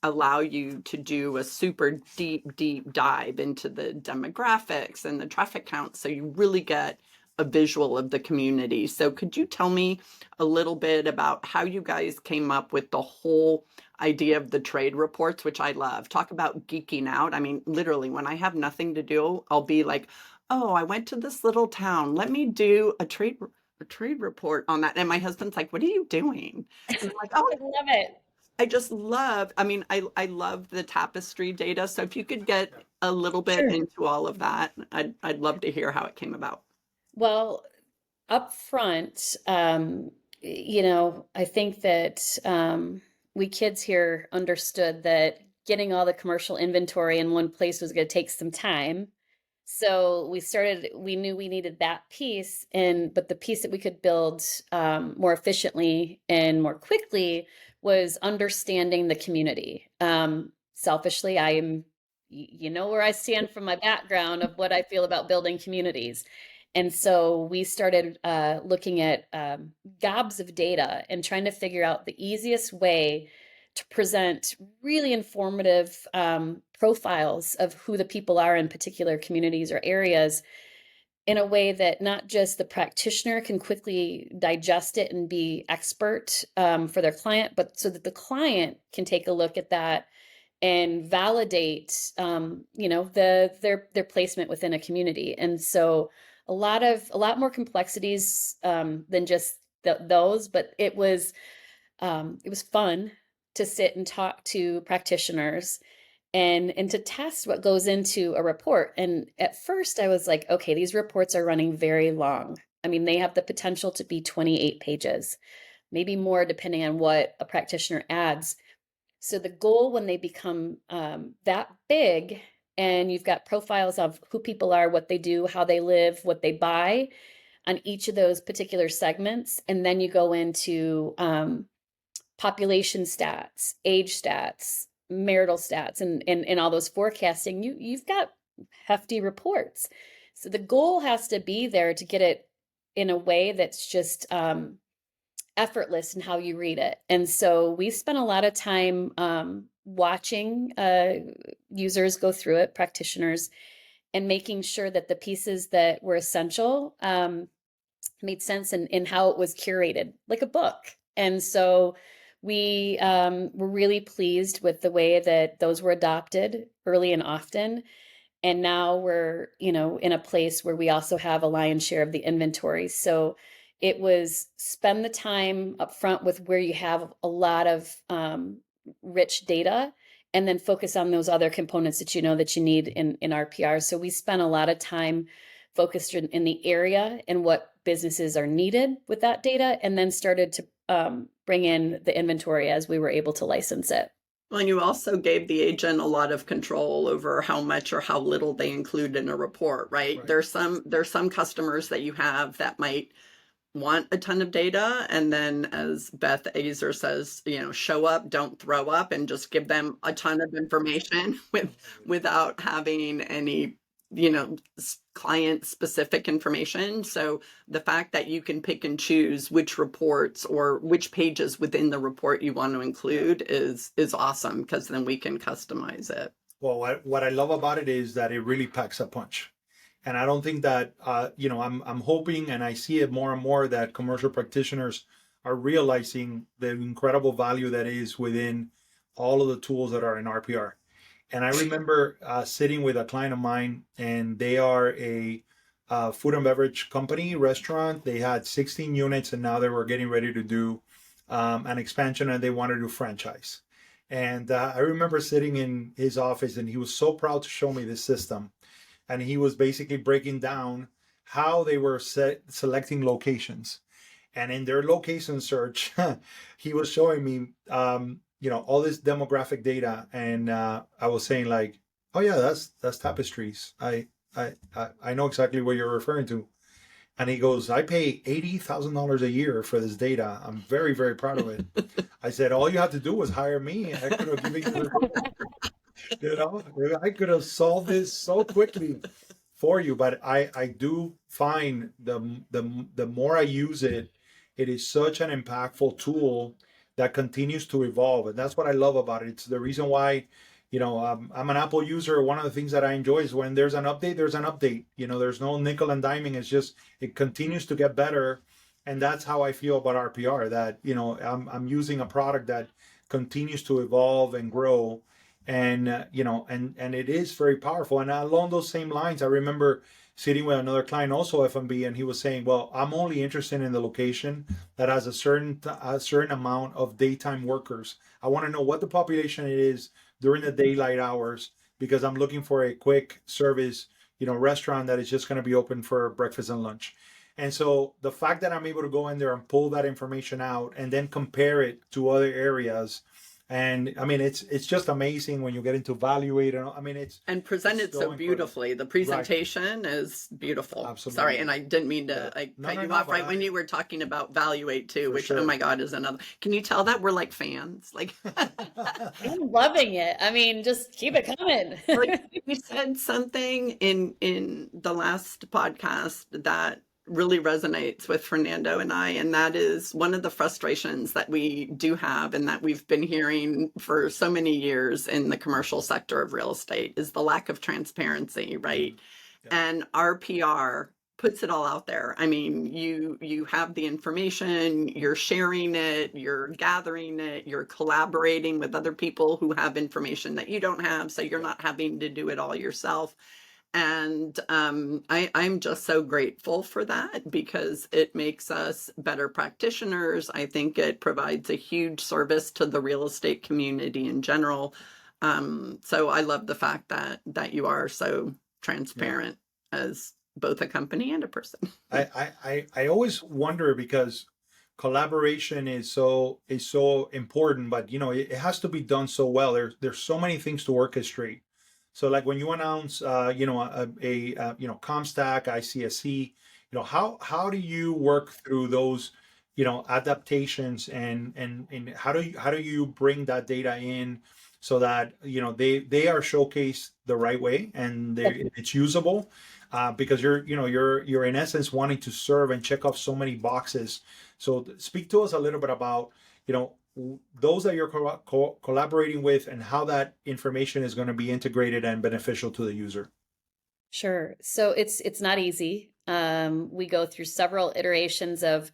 allow you to do a super deep dive into the demographics and the traffic count, so you really get a visual of the community. So could you tell me a little bit about how you guys came up with the whole idea of the trade reports, which I love? Talk about geeking out. I mean, literally, when I have nothing to do, I'll be like, oh, I went to this little town. Let me do a trade report on that. And my husband's like, what are you doing? And I'm like, oh, I love it. I just love, I love the tapestry data. So if you could get a little bit Sure. into all of that, I'd love to hear how it came about. Well, up front, I think that we kids here understood that getting all the commercial inventory in one place was going to take some time. So we knew we needed that piece, but the piece that we could build more efficiently and more quickly was understanding the community. Selfishly, you know where I stand from my background of what I feel about building communities. And so we started looking at gobs of data and trying to figure out the easiest way to present really informative profiles of who the people are in particular communities or areas in a way that not just the practitioner can quickly digest it and be expert for their client, but so that the client can take a look at that and validate, their placement within a community. And so a lot more complexities than just those, but it was fun to sit and talk to practitioners and to test what goes into a report. And at first I was like, okay, these reports are running very long. I mean, they have the potential to be 28 pages, maybe more depending on what a practitioner adds. So the goal when they become that big and you've got profiles of who people are, what they do, how they live, what they buy on each of those particular segments, and then you go into population stats, age stats, marital stats, and all those forecasting, you've got hefty reports. So the goal has to be there to get it in a way that's just effortless in how you read it. And so we spent a lot of time watching users go through it, practitioners, and making sure that the pieces that were essential made sense in how it was curated, like a book. And so we were really pleased with the way that those were adopted early and often. And now we're, in a place where we also have a lion's share of the inventory. So it was spend the time up front with where you have a lot of rich data, and then focus on those other components that that you need in RPR. So we spent a lot of time focused in the area and what businesses are needed with that data, and then started to bring in the inventory as we were able to license it. Well, and you also gave the agent a lot of control over how much or how little they include in a report, right? There's some customers that you have that might want a ton of data, and then, as Beth Azer says, show up, don't throw up, and just give them a ton of information without having any client specific information. So the fact that you can pick and choose which reports or which pages within the report you want to include is awesome, because then we can customize it. Well, what I love about it is that it really packs a punch. And I don't think that, I'm hoping, and I see it more and more, that commercial practitioners are realizing the incredible value that is within all of the tools that are in RPR. And I remember sitting with a client of mine, and they are a food and beverage company, restaurant. They had 16 units, and now they were getting ready to do an expansion, and they wanted to franchise. And I remember sitting in his office, and he was so proud to show me this system. And he was basically breaking down how they were selecting locations. And in their location search, he was showing me, all this demographic data. And I was saying, like, oh yeah, that's Tapestries. I know exactly what you're referring to. And he goes, I pay $80,000 a year for this data. I'm very, very proud of it. I said, all you had to do was hire me. I could have given you I could have solved this so quickly for you. But I do find the more I use it, it is such an impactful tool that continues to evolve. And that's what I love about it. It's the reason why, I'm an Apple user. One of the things that I enjoy is when there's an update, there's an update. There's no nickel and diming. It's just, it continues to get better. And that's how I feel about RPR, that, I'm using a product that continues to evolve and grow. And and it is very powerful. And along those same lines, I remember sitting with another client, also F&B, and he was saying, well, I'm only interested in the location that has a certain amount of daytime workers. I want to know what the population is during the daylight hours, because I'm looking for a quick service restaurant that is just going to be open for breakfast and lunch. And so the fact that I'm able to go in there and pull that information out and then compare it to other areas, and I mean, it's just amazing when you get into Evaluate. And I mean, and presented it's so so incredible. beautifully. The presentation is beautiful. Absolutely. Sorry, and I didn't mean to No, cut no, you no, off but right when you were talking about Valuate too, For which sure. oh my God is another. Can you tell that we're like fans? Like I'm loving it. I mean, just keep it coming. like you said something in the last podcast that really resonates with Fernando and I, and that is one of the frustrations that we do have and that we've been hearing for so many years in the commercial sector of real estate is the lack of transparency, right? Yeah. And our PR puts it all out there. I mean, you have the information, you're sharing it, you're gathering it, you're collaborating with other people who have information that you don't have, so you're not having to do it all yourself. And I'm just so grateful for that because it makes us better practitioners. I think it provides a huge service to the real estate community in general. So I love the fact that you are so transparent as both a company and a person. I always wonder because collaboration is so important, but you know, it has to be done so well. There's so many things to orchestrate. So like when you announce, you know, you know, CompStak, ICSC, you know, how do you work through those, you know, adaptations and how do you bring that data in so that, you know, they are showcased the right way and it's usable, because you're in essence wanting to serve and check off so many boxes. So speak to us a little bit about, you know, those that you're collaborating with and how that information is going to be integrated and beneficial to the user. Sure. So it's not easy. We go through several iterations of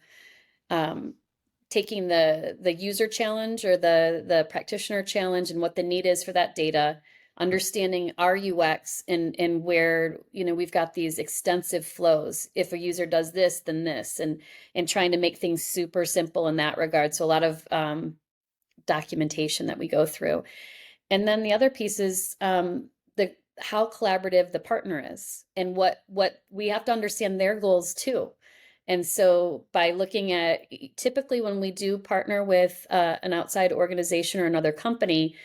taking the user challenge or the practitioner challenge and what the need is for that data, understanding our UX and where, you know, we've got these extensive flows. If a user does this, then this, and trying to make things super simple in that regard. So a lot of documentation that we go through. And then the other piece is the how collaborative the partner is and what we have to understand their goals too. And so by looking at typically when we do partner with an outside organization or another company,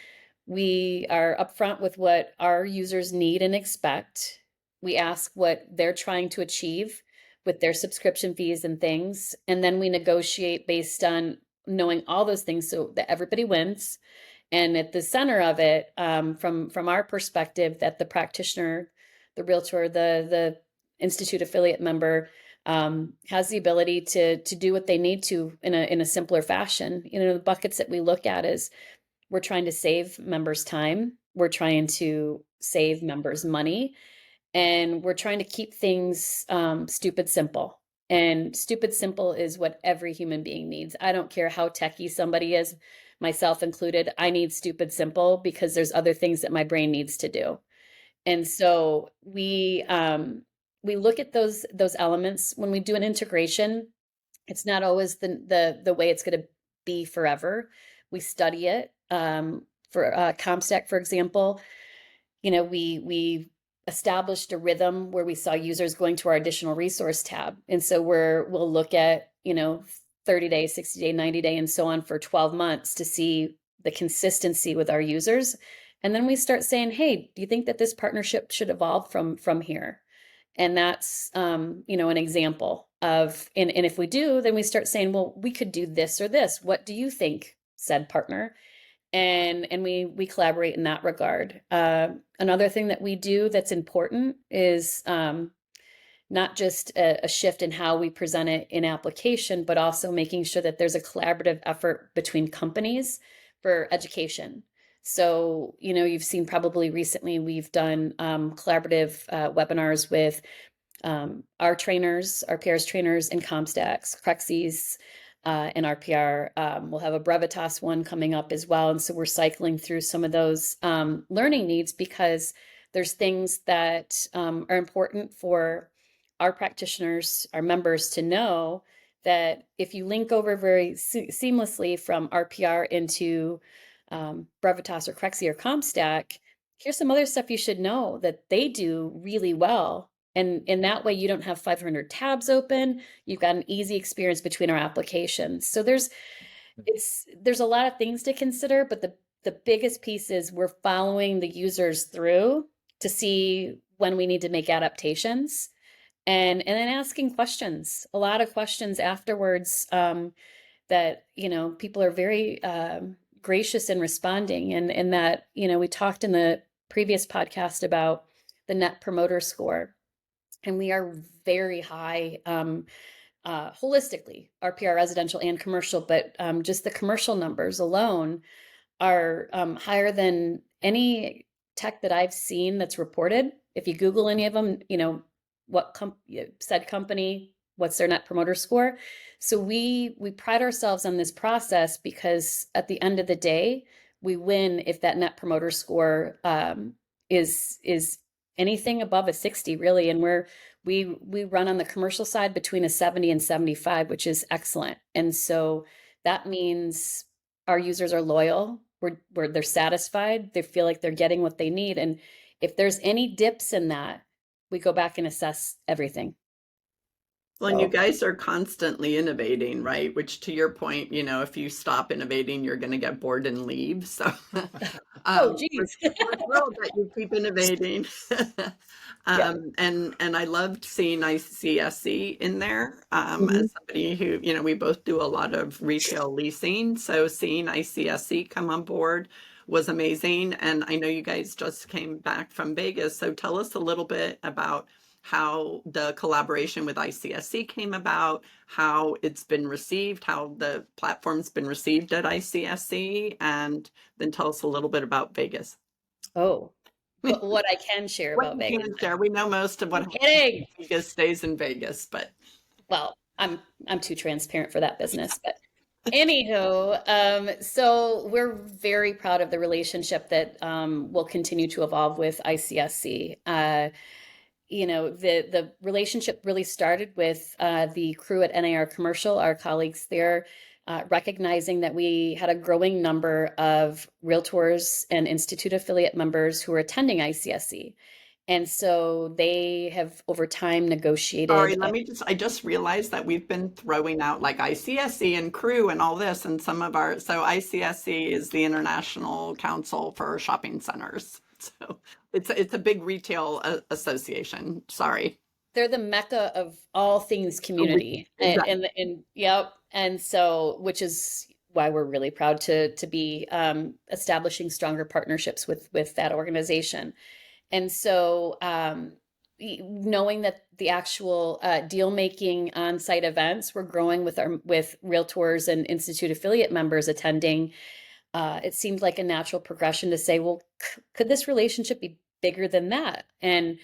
we are upfront with what our users need and expect. We ask what they're trying to achieve with their subscription fees and things. And then we negotiate based on knowing all those things so that everybody wins. And at the center of it, from our perspective, that the practitioner, the realtor, the institute affiliate member has the ability to do what they need to in a simpler fashion. You know, the buckets that we look at is we're trying to save members time, we're trying to save members money, and we're trying to keep things stupid simple. And stupid simple is what every human being needs. I don't care how techie somebody is, myself included. I need stupid simple because there's other things that my brain needs to do. And so we look at those elements when we do an integration. It's not always the way it's going to be forever. We study it. For CompStak, for example, you know, we established a rhythm where we saw users going to our additional resource tab. And so we'll look at, you know, 30 days, 60 day, 90 day, and so on for 12 months to see the consistency with our users. And then we start saying, hey, do you think that this partnership should evolve from here? And that's, you know, an example of, and if we do, then we start saying, well, we could do this or this. What do you think, said partner? And we collaborate in that regard. Another thing that we do that's important is not just a shift in how we present it in application, but also making sure that there's a collaborative effort between companies for education. So, you know, you've seen probably recently we've done collaborative webinars with our trainers, our PR's trainers and CompStak's, Crexis, and RPR. We'll have a Brevitas one coming up as well. And so we're cycling through some of those learning needs because there's things that are important for our practitioners, our members to know that if you link over very seamlessly from RPR into Brevitas or Crexi or CompStak, here's some other stuff you should know that they do really well. And in that way, you don't have 500 tabs open. You've got an easy experience between our applications. So there's a lot of things to consider, but the biggest piece is we're following the users through to see when we need to make adaptations, and then asking questions, a lot of questions afterwards, that, people are very gracious in responding. And that, we talked in the previous podcast about the Net Promoter Score, and we are very high, holistically, RPR residential and commercial, but just the commercial numbers alone are higher than any tech that I've seen that's reported. If you Google any of them, what said company, what's their Net Promoter Score. So we pride ourselves on this process because at the end of the day, we win if that Net Promoter Score is anything above a 60, really. And we run on the commercial side between a 70 and 75, which is excellent. And so that means our users are loyal, where they're satisfied, they feel like they're getting what they need. And if there's any dips in that, we go back and assess everything. Well, and you guys are constantly innovating, right? Which, to your point, if you stop innovating, you're going to get bored and leave. So, Geez. we're thrilled that you keep innovating. Yeah. And I loved seeing ICSC in there. As somebody who, we both do a lot of retail leasing, so seeing ICSC come on board was amazing. And I know you guys just came back from Vegas, so tell us a little bit about how the collaboration with ICSC came about, how it's been received, how the platform's been received at ICSC, and then tell us a little bit about Vegas. Oh, but what I can share about Vegas. Can share. We know most of what happens in Vegas stays in Vegas, but well, I'm too transparent for that business. But anywho, so we're very proud of the relationship that will continue to evolve with ICSC. The relationship really started with the crew at NAR Commercial, our colleagues there, recognizing that we had a growing number of realtors and Institute affiliate members who were attending ICSC. And so they have over time negotiated. Sorry, I just realized that we've been throwing out like ICSC and crew and all this, and so ICSC is the International Council for Shopping Centers. So it's a big retail association. Sorry. They're the mecca of all things community. Exactly. And yep. And so, which is why we're really proud to be establishing stronger partnerships with that organization. And so knowing that the actual deal making on-site events were growing with realtors and Institute affiliate members attending, it seemed like a natural progression to say, well, could this relationship be bigger than that? And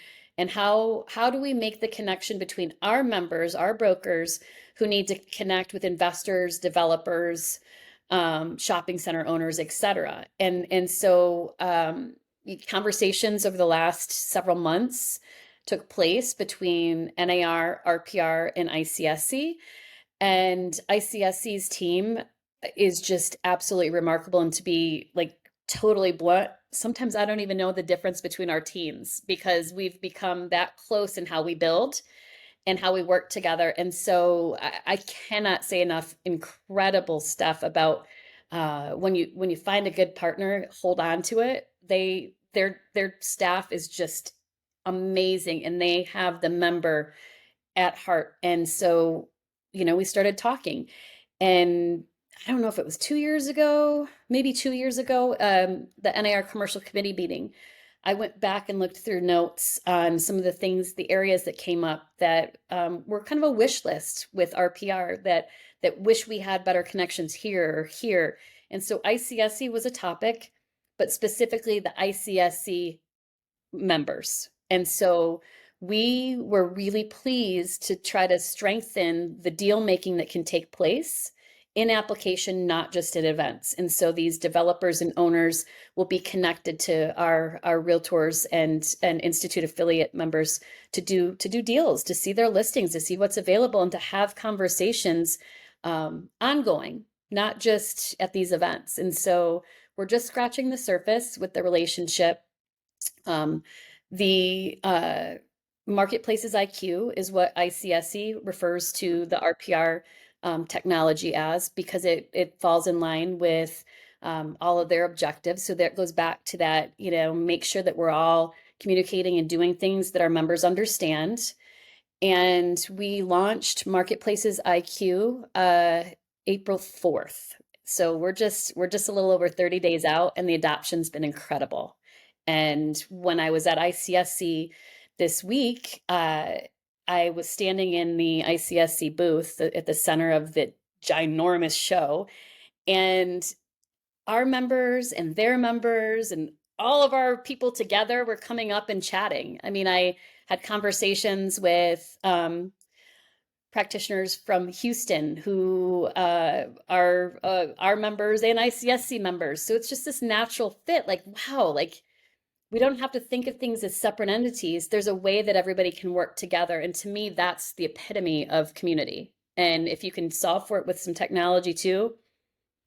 how do we make the connection between our members, our brokers who need to connect with investors, developers, shopping center owners, et cetera? And so conversations over the last several months took place between NAR, RPR, and ICSC. And ICSC's team is just absolutely remarkable. And to be like totally blunt, sometimes I don't even know the difference between our teams because we've become that close in how we build and how we work together. And so I cannot say enough incredible stuff about when you find a good partner, hold on to it. Their staff is just amazing and they have the member at heart. And so, we started talking, and I don't know if it was 2 years ago, maybe 2 years ago, the NAR commercial committee meeting, I went back and looked through notes on some of the things, the areas that came up that were kind of a wish list with RPR that wish we had better connections here or here. And so ICSC was a topic, but specifically the ICSC members. And so we were really pleased to try to strengthen the deal making that can take place in application, not just at events. And so these developers and owners will be connected to our realtors and Institute affiliate members to do deals, to see their listings, to see what's available, and to have conversations ongoing, not just at these events. And so we're just scratching the surface with the relationship. Marketplaces IQ is what ICSC refers to the RPR technology as, because it falls in line with all of their objectives. So that goes back to that, make sure that we're all communicating and doing things that our members understand. And we launched Marketplaces IQ April 4th. So we're just a little over 30 days out, and the adoption's been incredible. And when I was at ICSC this week, I was standing in the ICSC booth at the center of the ginormous show, and our members and their members and all of our people together were coming up and chatting. I mean, I had conversations with practitioners from Houston who are our members and ICSC members. So it's just this natural fit. Like, wow, like we don't have to think of things as separate entities. There's a way that everybody can work together. And to me, that's the epitome of community. And if you can solve for it with some technology too,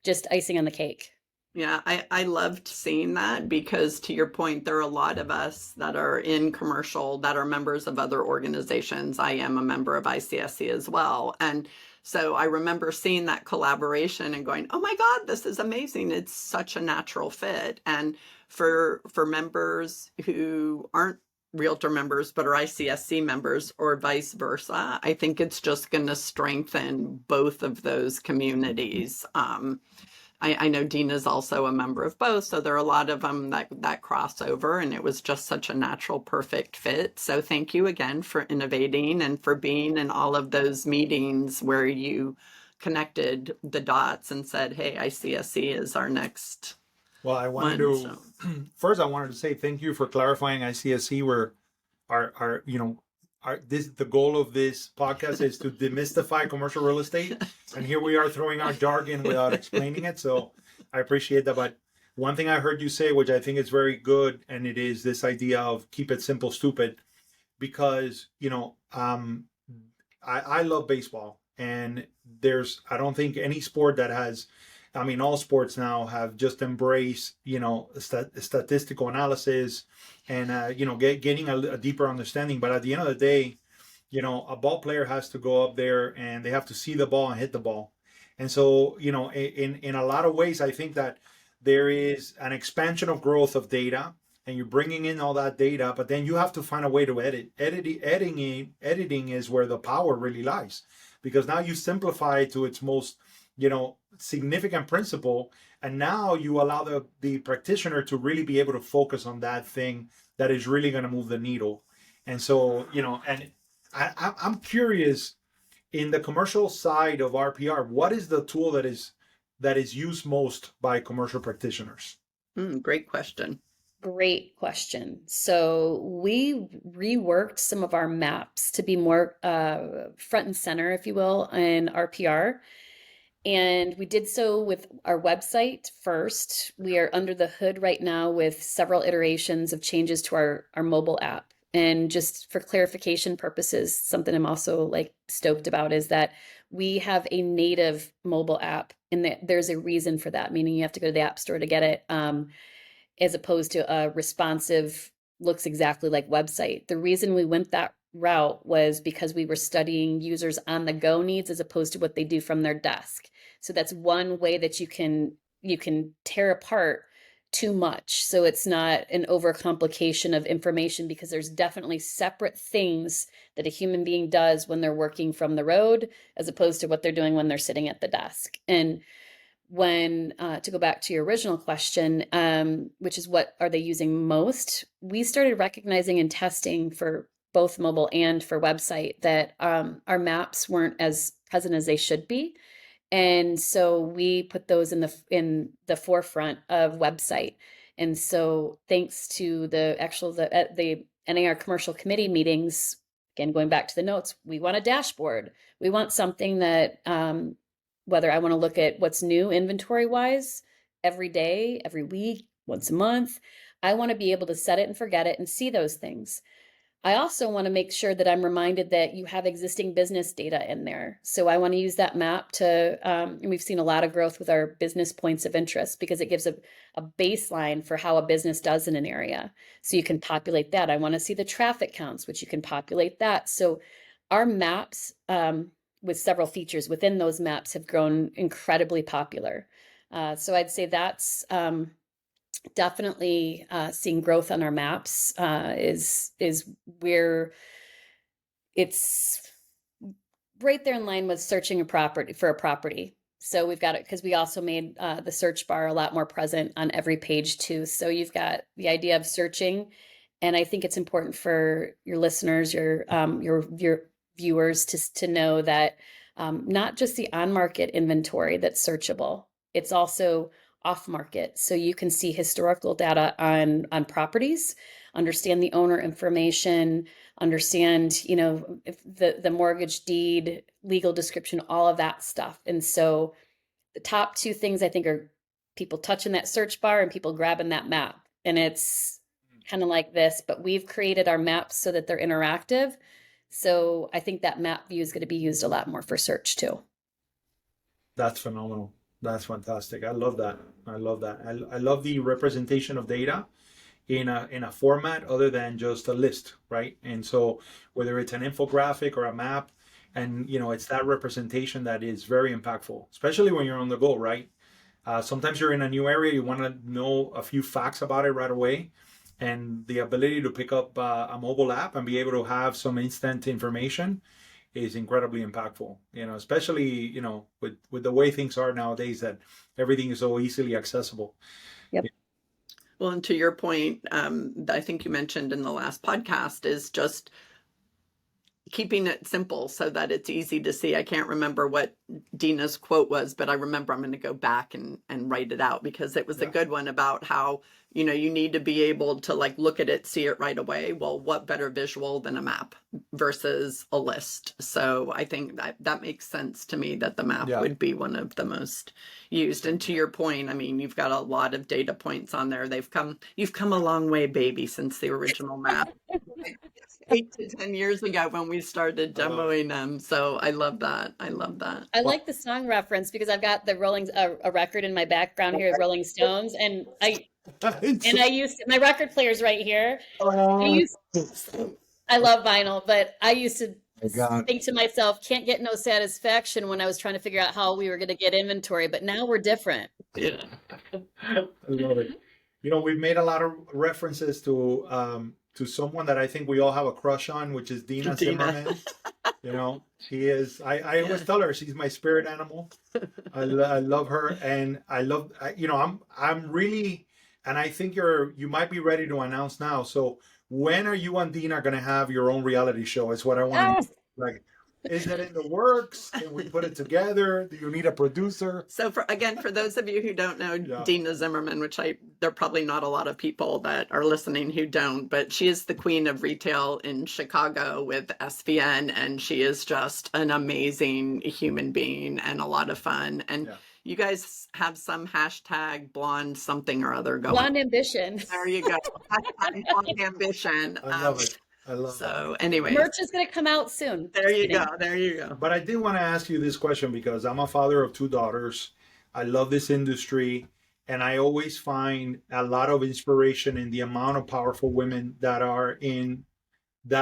just icing on the cake. Yeah, I loved seeing that, because to your point, there are a lot of us that are in commercial that are members of other organizations. I am a member of ICSC as well. And so I remember seeing that collaboration and going, oh my God, this is amazing. It's such a natural fit. And for members who aren't Realtor members but are ICSC members, or vice versa, I think it's just going to strengthen both of those communities. I know Dina's also a member of both, so there are a lot of them that cross over, and it was just such a natural, perfect fit. So thank you again for innovating and for being in all of those meetings where you connected the dots and said, hey, ICSC is our next. Well, I wanted first I wanted to say thank you for clarifying ICSC, where the goal of this podcast is to demystify commercial real estate, and here we are throwing out jargon without explaining it. So I appreciate that. But one thing I heard you say, which I think is very good, and it is this idea of keep it simple, stupid, because I love baseball, and I don't think any sport that has. I mean, all sports now have just embraced, statistical analysis and, getting a deeper understanding. But at the end of the day, a ball player has to go up there and they have to see the ball and hit the ball. And so, in a lot of ways, I think that there is an expansion of growth of data, and you're bringing in all that data, but then you have to find a way to edit. Editing is where the power really lies, because now you simplify it to its most, significant principle, and now you allow the practitioner to really be able to focus on that thing that is really going to move the needle. And so, and I'm curious, in the commercial side of RPR, what is the tool that is used most by commercial practitioners? Great question. Great question. So we reworked some of our maps to be more front and center, if you will, in RPR. And we did so with our website first. We are under the hood right now with several iterations of changes to our mobile app. And just for clarification purposes, something I'm also stoked about is that we have a native mobile app, and there's a reason for that, meaning you have to go to the App Store to get it, as opposed to a responsive, looks exactly like website. The reason we went that route was because we were studying users on the go needs as opposed to what they do from their desk. So that's one way that you can tear apart too much. So it's not an overcomplication of information, because there's definitely separate things that a human being does when they're working from the road as opposed to what they're doing when they're sitting at the desk. And when, to go back to your original question, which is what are they using most? We started recognizing and testing for both mobile and for website that our maps weren't as present as they should be. And so we put those in the forefront of website. And so thanks to the NAR commercial committee meetings, again, going back to the notes, we want a dashboard. We want something that, whether I want to look at what's new inventory wise every day, every week, once a month, I want to be able to set it and forget it and see those things. I also want to make sure that I'm reminded that you have existing business data in there. So I want to use that map to, and we've seen a lot of growth with our business points of interest because it gives a baseline for how a business does in an area. So you can populate that. I want to see the traffic counts, which you can populate that. So our maps, with several features within those maps, have grown incredibly popular. So I'd say that's definitely seeing growth on our maps is where it's right there in line with searching a property for a property. So we've got it because we also made the search bar a lot more present on every page too. So you've got the idea of searching, and I think it's important for your listeners, your viewers to know that not just the on-market inventory that's searchable, it's also off-market. So you can see historical data on properties, understand the owner information, understand, if the mortgage deed, legal description, all of that stuff. And so the top two things I think are people touching that search bar and people grabbing that map. And it's kind of like this, but we've created our maps so that they're interactive. So I think that map view is going to be used a lot more for search too. That's phenomenal. That's fantastic. I love that. I love that. I love the representation of data in a format other than just a list, right? And so whether it's an infographic or a map, and it's that representation that is very impactful, especially when you're on the go, right? Sometimes you're in a new area, you want to know a few facts about it right away, and the ability to pick up a mobile app and be able to have some instant information is incredibly impactful, especially, with the way things are nowadays, that everything is so easily accessible. Yep. Well, and to your point, I think you mentioned in the last podcast, is just keeping it simple so that it's easy to see. I can't remember what Dina's quote was, but I remember I'm going to go back and write it out because it was a good one about how, you need to be able to look at it, see it right away. Well, what better visual than a map versus a list? So I think that makes sense to me that the map would be one of the most used. And to your point, you've got a lot of data points on there. You've come a long way, baby, since the original map. 8 to 10 years ago when we started demoing them. So I love that. I like the song reference because I've got the a record in my background here, Rolling Stones, and I used my record player's right here. I love vinyl, but I used to think to myself, can't get no satisfaction when I was trying to figure out how we were going to get inventory, but now we're different. Yeah. I love it. We've made a lot of references to someone that I think we all have a crush on, which is Dina Zimmerman. She is, I always tell her she's my spirit animal. I love her. And I'm really, and I think you might be ready to announce now. So when are you and Dina going to have your own reality show? Is what I want to is it in the works? Can we put it together? Do you need a producer? So for those of you who don't know Dina Zimmerman, which there are probably not a lot of people that are listening who don't, but she is the queen of retail in Chicago with SVN, and she is just an amazing human being and a lot of fun. And you guys have some hashtag blonde something or other going. Blonde ambition. There you go. Hashtag blonde ambition. I love it. I love it. So anyway, merch is going to come out soon. There you go. But I did want to ask you this question because I'm a father of 2 daughters. I love this industry, and I always find a lot of inspiration in the amount of powerful women that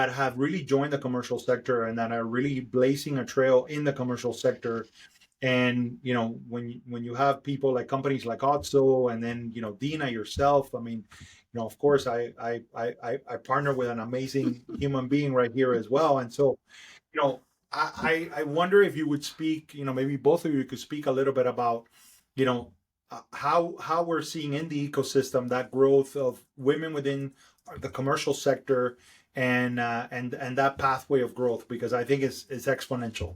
have really joined the commercial sector and that are really blazing a trail in the commercial sector. And when you have people like companies like Otso, and then Dina yourself, of course I partner with an amazing human being right here as well. And so I wonder if you would speak, maybe both of you could speak a little bit about how we're seeing in the ecosystem that growth of women within the commercial sector and that pathway of growth, because I think it's exponential.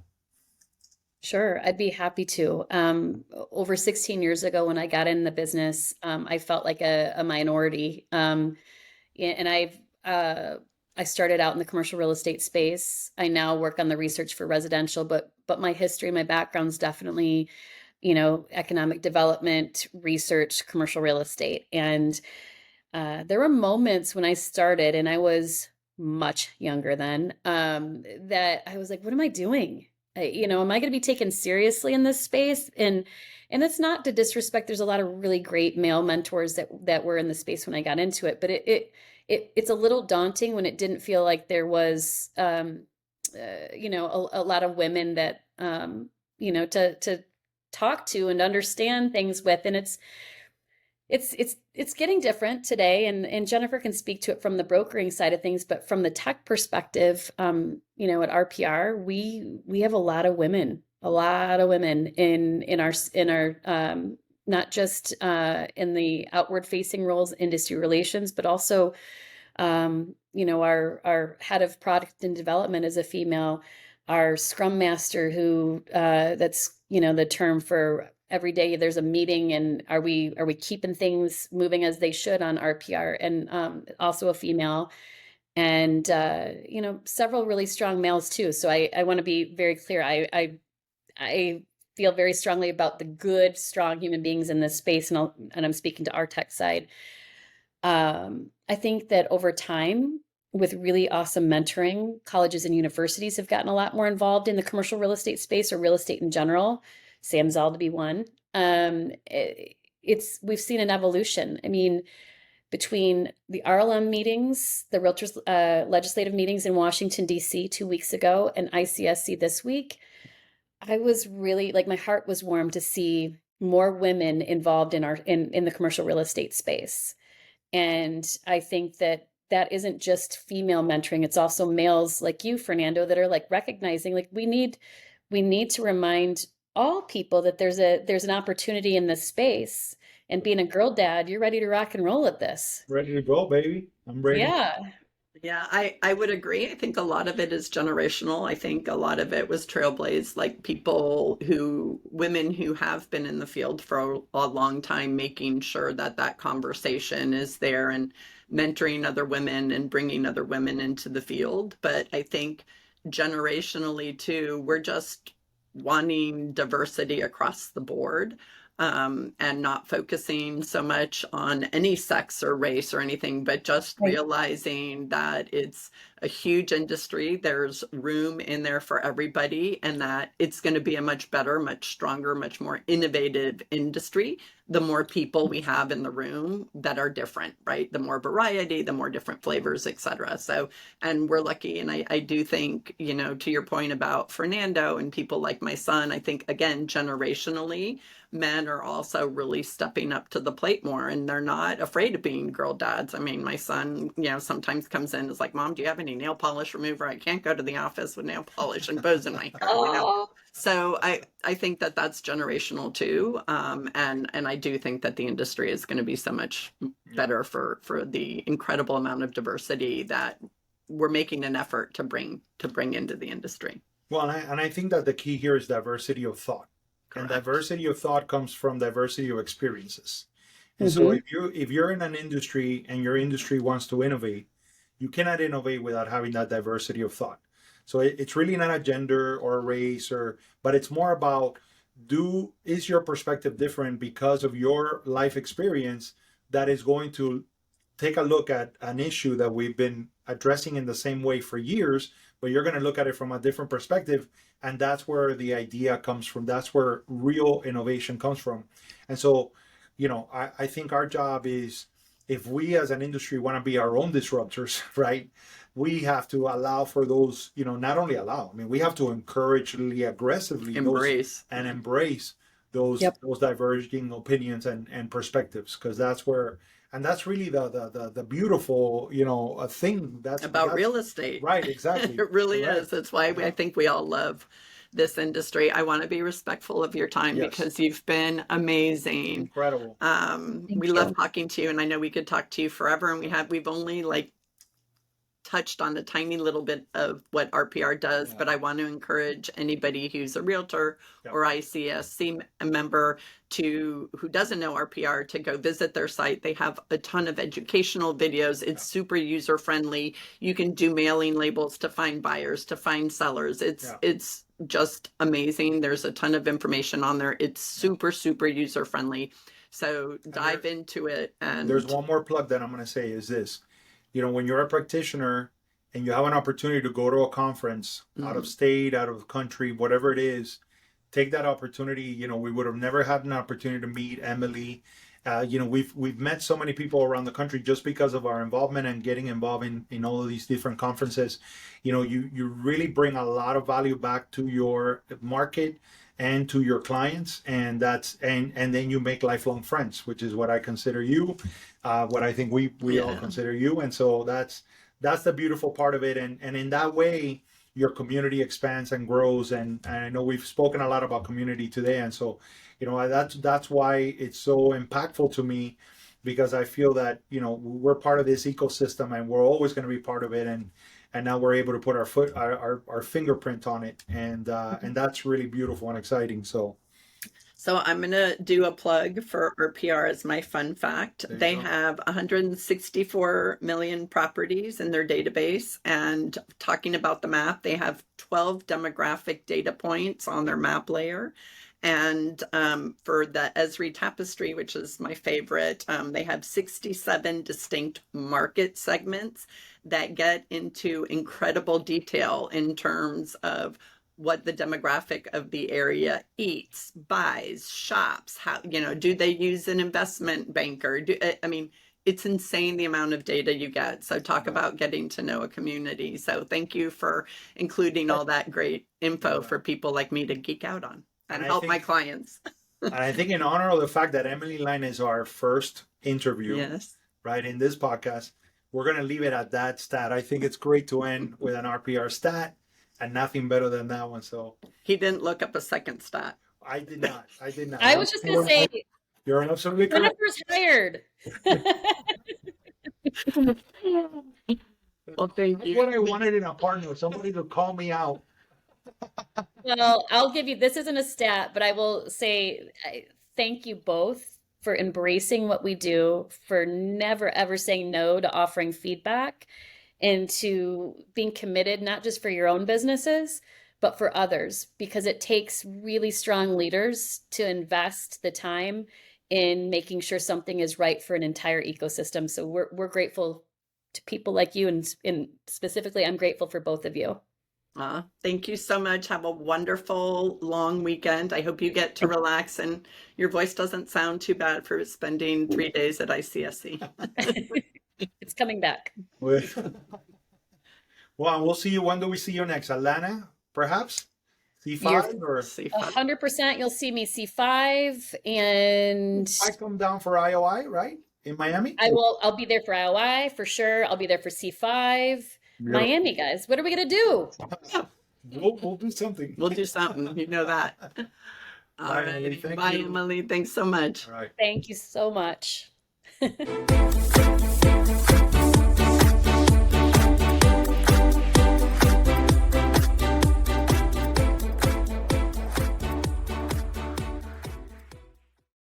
Sure, I'd be happy to. Over 16 years ago, when I got in the business, I felt like a minority, and I started out in the commercial real estate space. I now work on the research for residential, but my history, my background's definitely, economic development, research, commercial real estate, and there were moments when I started, and I was much younger then, that I was like, what am I doing? Am I going to be taken seriously in this space? And that's not to disrespect. There's a lot of really great male mentors that were in the space when I got into it, but it's a little daunting when it didn't feel like there was, a lot of women that, to talk to and understand things with. And it's getting different today, and Jennifer can speak to it from the brokering side of things, but from the tech perspective, at RPR, we have a lot of women in our not just in the outward facing roles, industry relations, but also our head of product and development is a female, our scrum master who that's the term for every day there's a meeting, and are we keeping things moving as they should on RPR, and also a female, and several really strong males too. So I want to be very clear. I feel very strongly about the good, strong human beings in this space, and I'm speaking to our tech side. I think that over time, with really awesome mentoring, colleges and universities have gotten a lot more involved in the commercial real estate space, or real estate in general. Samsal to be one. We've seen an evolution. I mean, between the RLM meetings, the Realtors legislative meetings in Washington, D.C. 2 weeks ago, and ICSC this week, I was really, like, my heart was warmed to see more women involved in the commercial real estate space. And I think that isn't just female mentoring. It's also males like you, Fernando, that are like recognizing, like, we need to remind all people that there's an opportunity in this space. And being a girl dad, you're ready to rock and roll at this. Ready to go, baby. I'm ready. Yeah. Yeah, I would agree. I think a lot of it is generational. I think a lot of it was trailblazed, like women who have been in the field for a long time, making sure that conversation is there and mentoring other women and bringing other women into the field. But I think generationally too, we're just wanting diversity across the board. And not focusing so much on any sex or race or anything, but just realizing that it's a huge industry. There's room in there for everybody, and that it's going to be a much better, much stronger, much more innovative industry the more people we have in the room that are different, right? The more variety, the more different flavors, etc. So, and we're lucky. And I do think, to your point about Fernando and people like my son, I think, again, generationally, men are also really stepping up to the plate more, and they're not afraid of being girl dads. I mean, my son, sometimes comes in and is like, Mom, do you have any nail polish remover? I can't go to the office with nail polish and bows in my hair. So I think that that's generational too. And I do think that the industry is going to be so much better for the incredible amount of diversity that we're making an effort to bring into the industry. Well, and I think that the key here is diversity of thought. Correct. And diversity of thought comes from diversity of experiences. And so if you're in an industry and your industry wants to innovate, you cannot innovate without having that diversity of thought. So it's really not a gender or a race, but it's more about, is your perspective different because of your life experience that is going to take a look at an issue that we've been addressing in the same way for years, but you're going to look at it from a different perspective. And that's where the idea comes from. That's where real innovation comes from. And so, I think our job is, if we as an industry want to be our own disruptors, right, we have to allow for those, not only allow, we have to aggressively embrace those diverging opinions and perspectives, because that's where, and that's really the beautiful, thing that's about real estate. Right, exactly. It really is. That's why I think we all love this industry. I want to be respectful of your time because you've been amazing. Incredible. We love talking to you, and I know we could talk to you forever, and we've only touched on a tiny little bit of what RPR does, but I want to encourage anybody who's a realtor or ICSC member who doesn't know RPR to go visit their site. They have a ton of educational videos. It's super user friendly. You can do mailing labels to find buyers, to find sellers. It's just amazing. There's a ton of information on there. It's super, super user friendly. So dive into it. And there's one more plug that I'm going to say is this. When you're a practitioner and you have an opportunity to go to a conference out of state, out of the country, whatever it is, take that opportunity. You know, we would have never had an opportunity to meet Emily. You know, we've met so many people around the country just because of our involvement and getting involved in all of these different conferences. You know, you really bring a lot of value back to your market and to your clients, and then you make lifelong friends, which is what I consider you, what I think we all consider you. And so that's the beautiful part of it. And in that way, your community expands and grows. And I know we've spoken a lot about community today. And so, you know, that's why it's so impactful to me, because I feel that, you know, we're part of this ecosystem and we're always going to be part of it. And now we're able to put our fingerprint on it. And that's really beautiful and exciting. So I'm going to do a plug for RPR as my fun fact. They have 164 million properties in their database. And talking about the map, they have 12 demographic data points on their map layer. And for the Esri Tapestry, which is my favorite, they have 67 distinct market segments that get into incredible detail in terms of what the demographic of the area eats, buys, shops, how, you know, do they use an investment banker? I mean, it's insane the amount of data you get. So talk about getting to know a community. So thank you for including all that great info for people like me to geek out on and help my clients. And I think in honor of the fact that Emily Line is our first interview, right, in this podcast, we're going to leave it at that stat. I think it's great to end with an RPR stat. And nothing better than that one. So he didn't look up a second stat. I did not. I was just going to say, you're absolutely correct. Jennifer's hired. Well, thank you. That's what I wanted in a partner, somebody to call me out. Well, I'll give you, this isn't a stat, but I will say thank you both for embracing what we do, for never ever saying no to offering feedback, and to being committed, not just for your own businesses, but for others, because it takes really strong leaders to invest the time in making sure something is right for an entire ecosystem. So we're grateful to people like you, and specifically, I'm grateful for both of you. Thank you so much. Have a wonderful long weekend. I hope you get to relax and your voice doesn't sound too bad for spending 3 days at ICSC. It's coming back. Well, we'll see you. When do we see you next? Atlanta, perhaps? C5 or C5? 100%. You'll see me C5, and I come down for IOI, right? In Miami? I'll be there for IOI for sure. I'll be there for C5. Miami, guys. What are we going to do? We'll do something. We'll do something. You know that. All right. Bye, Emily. Thanks so much. All right. Thank you so much.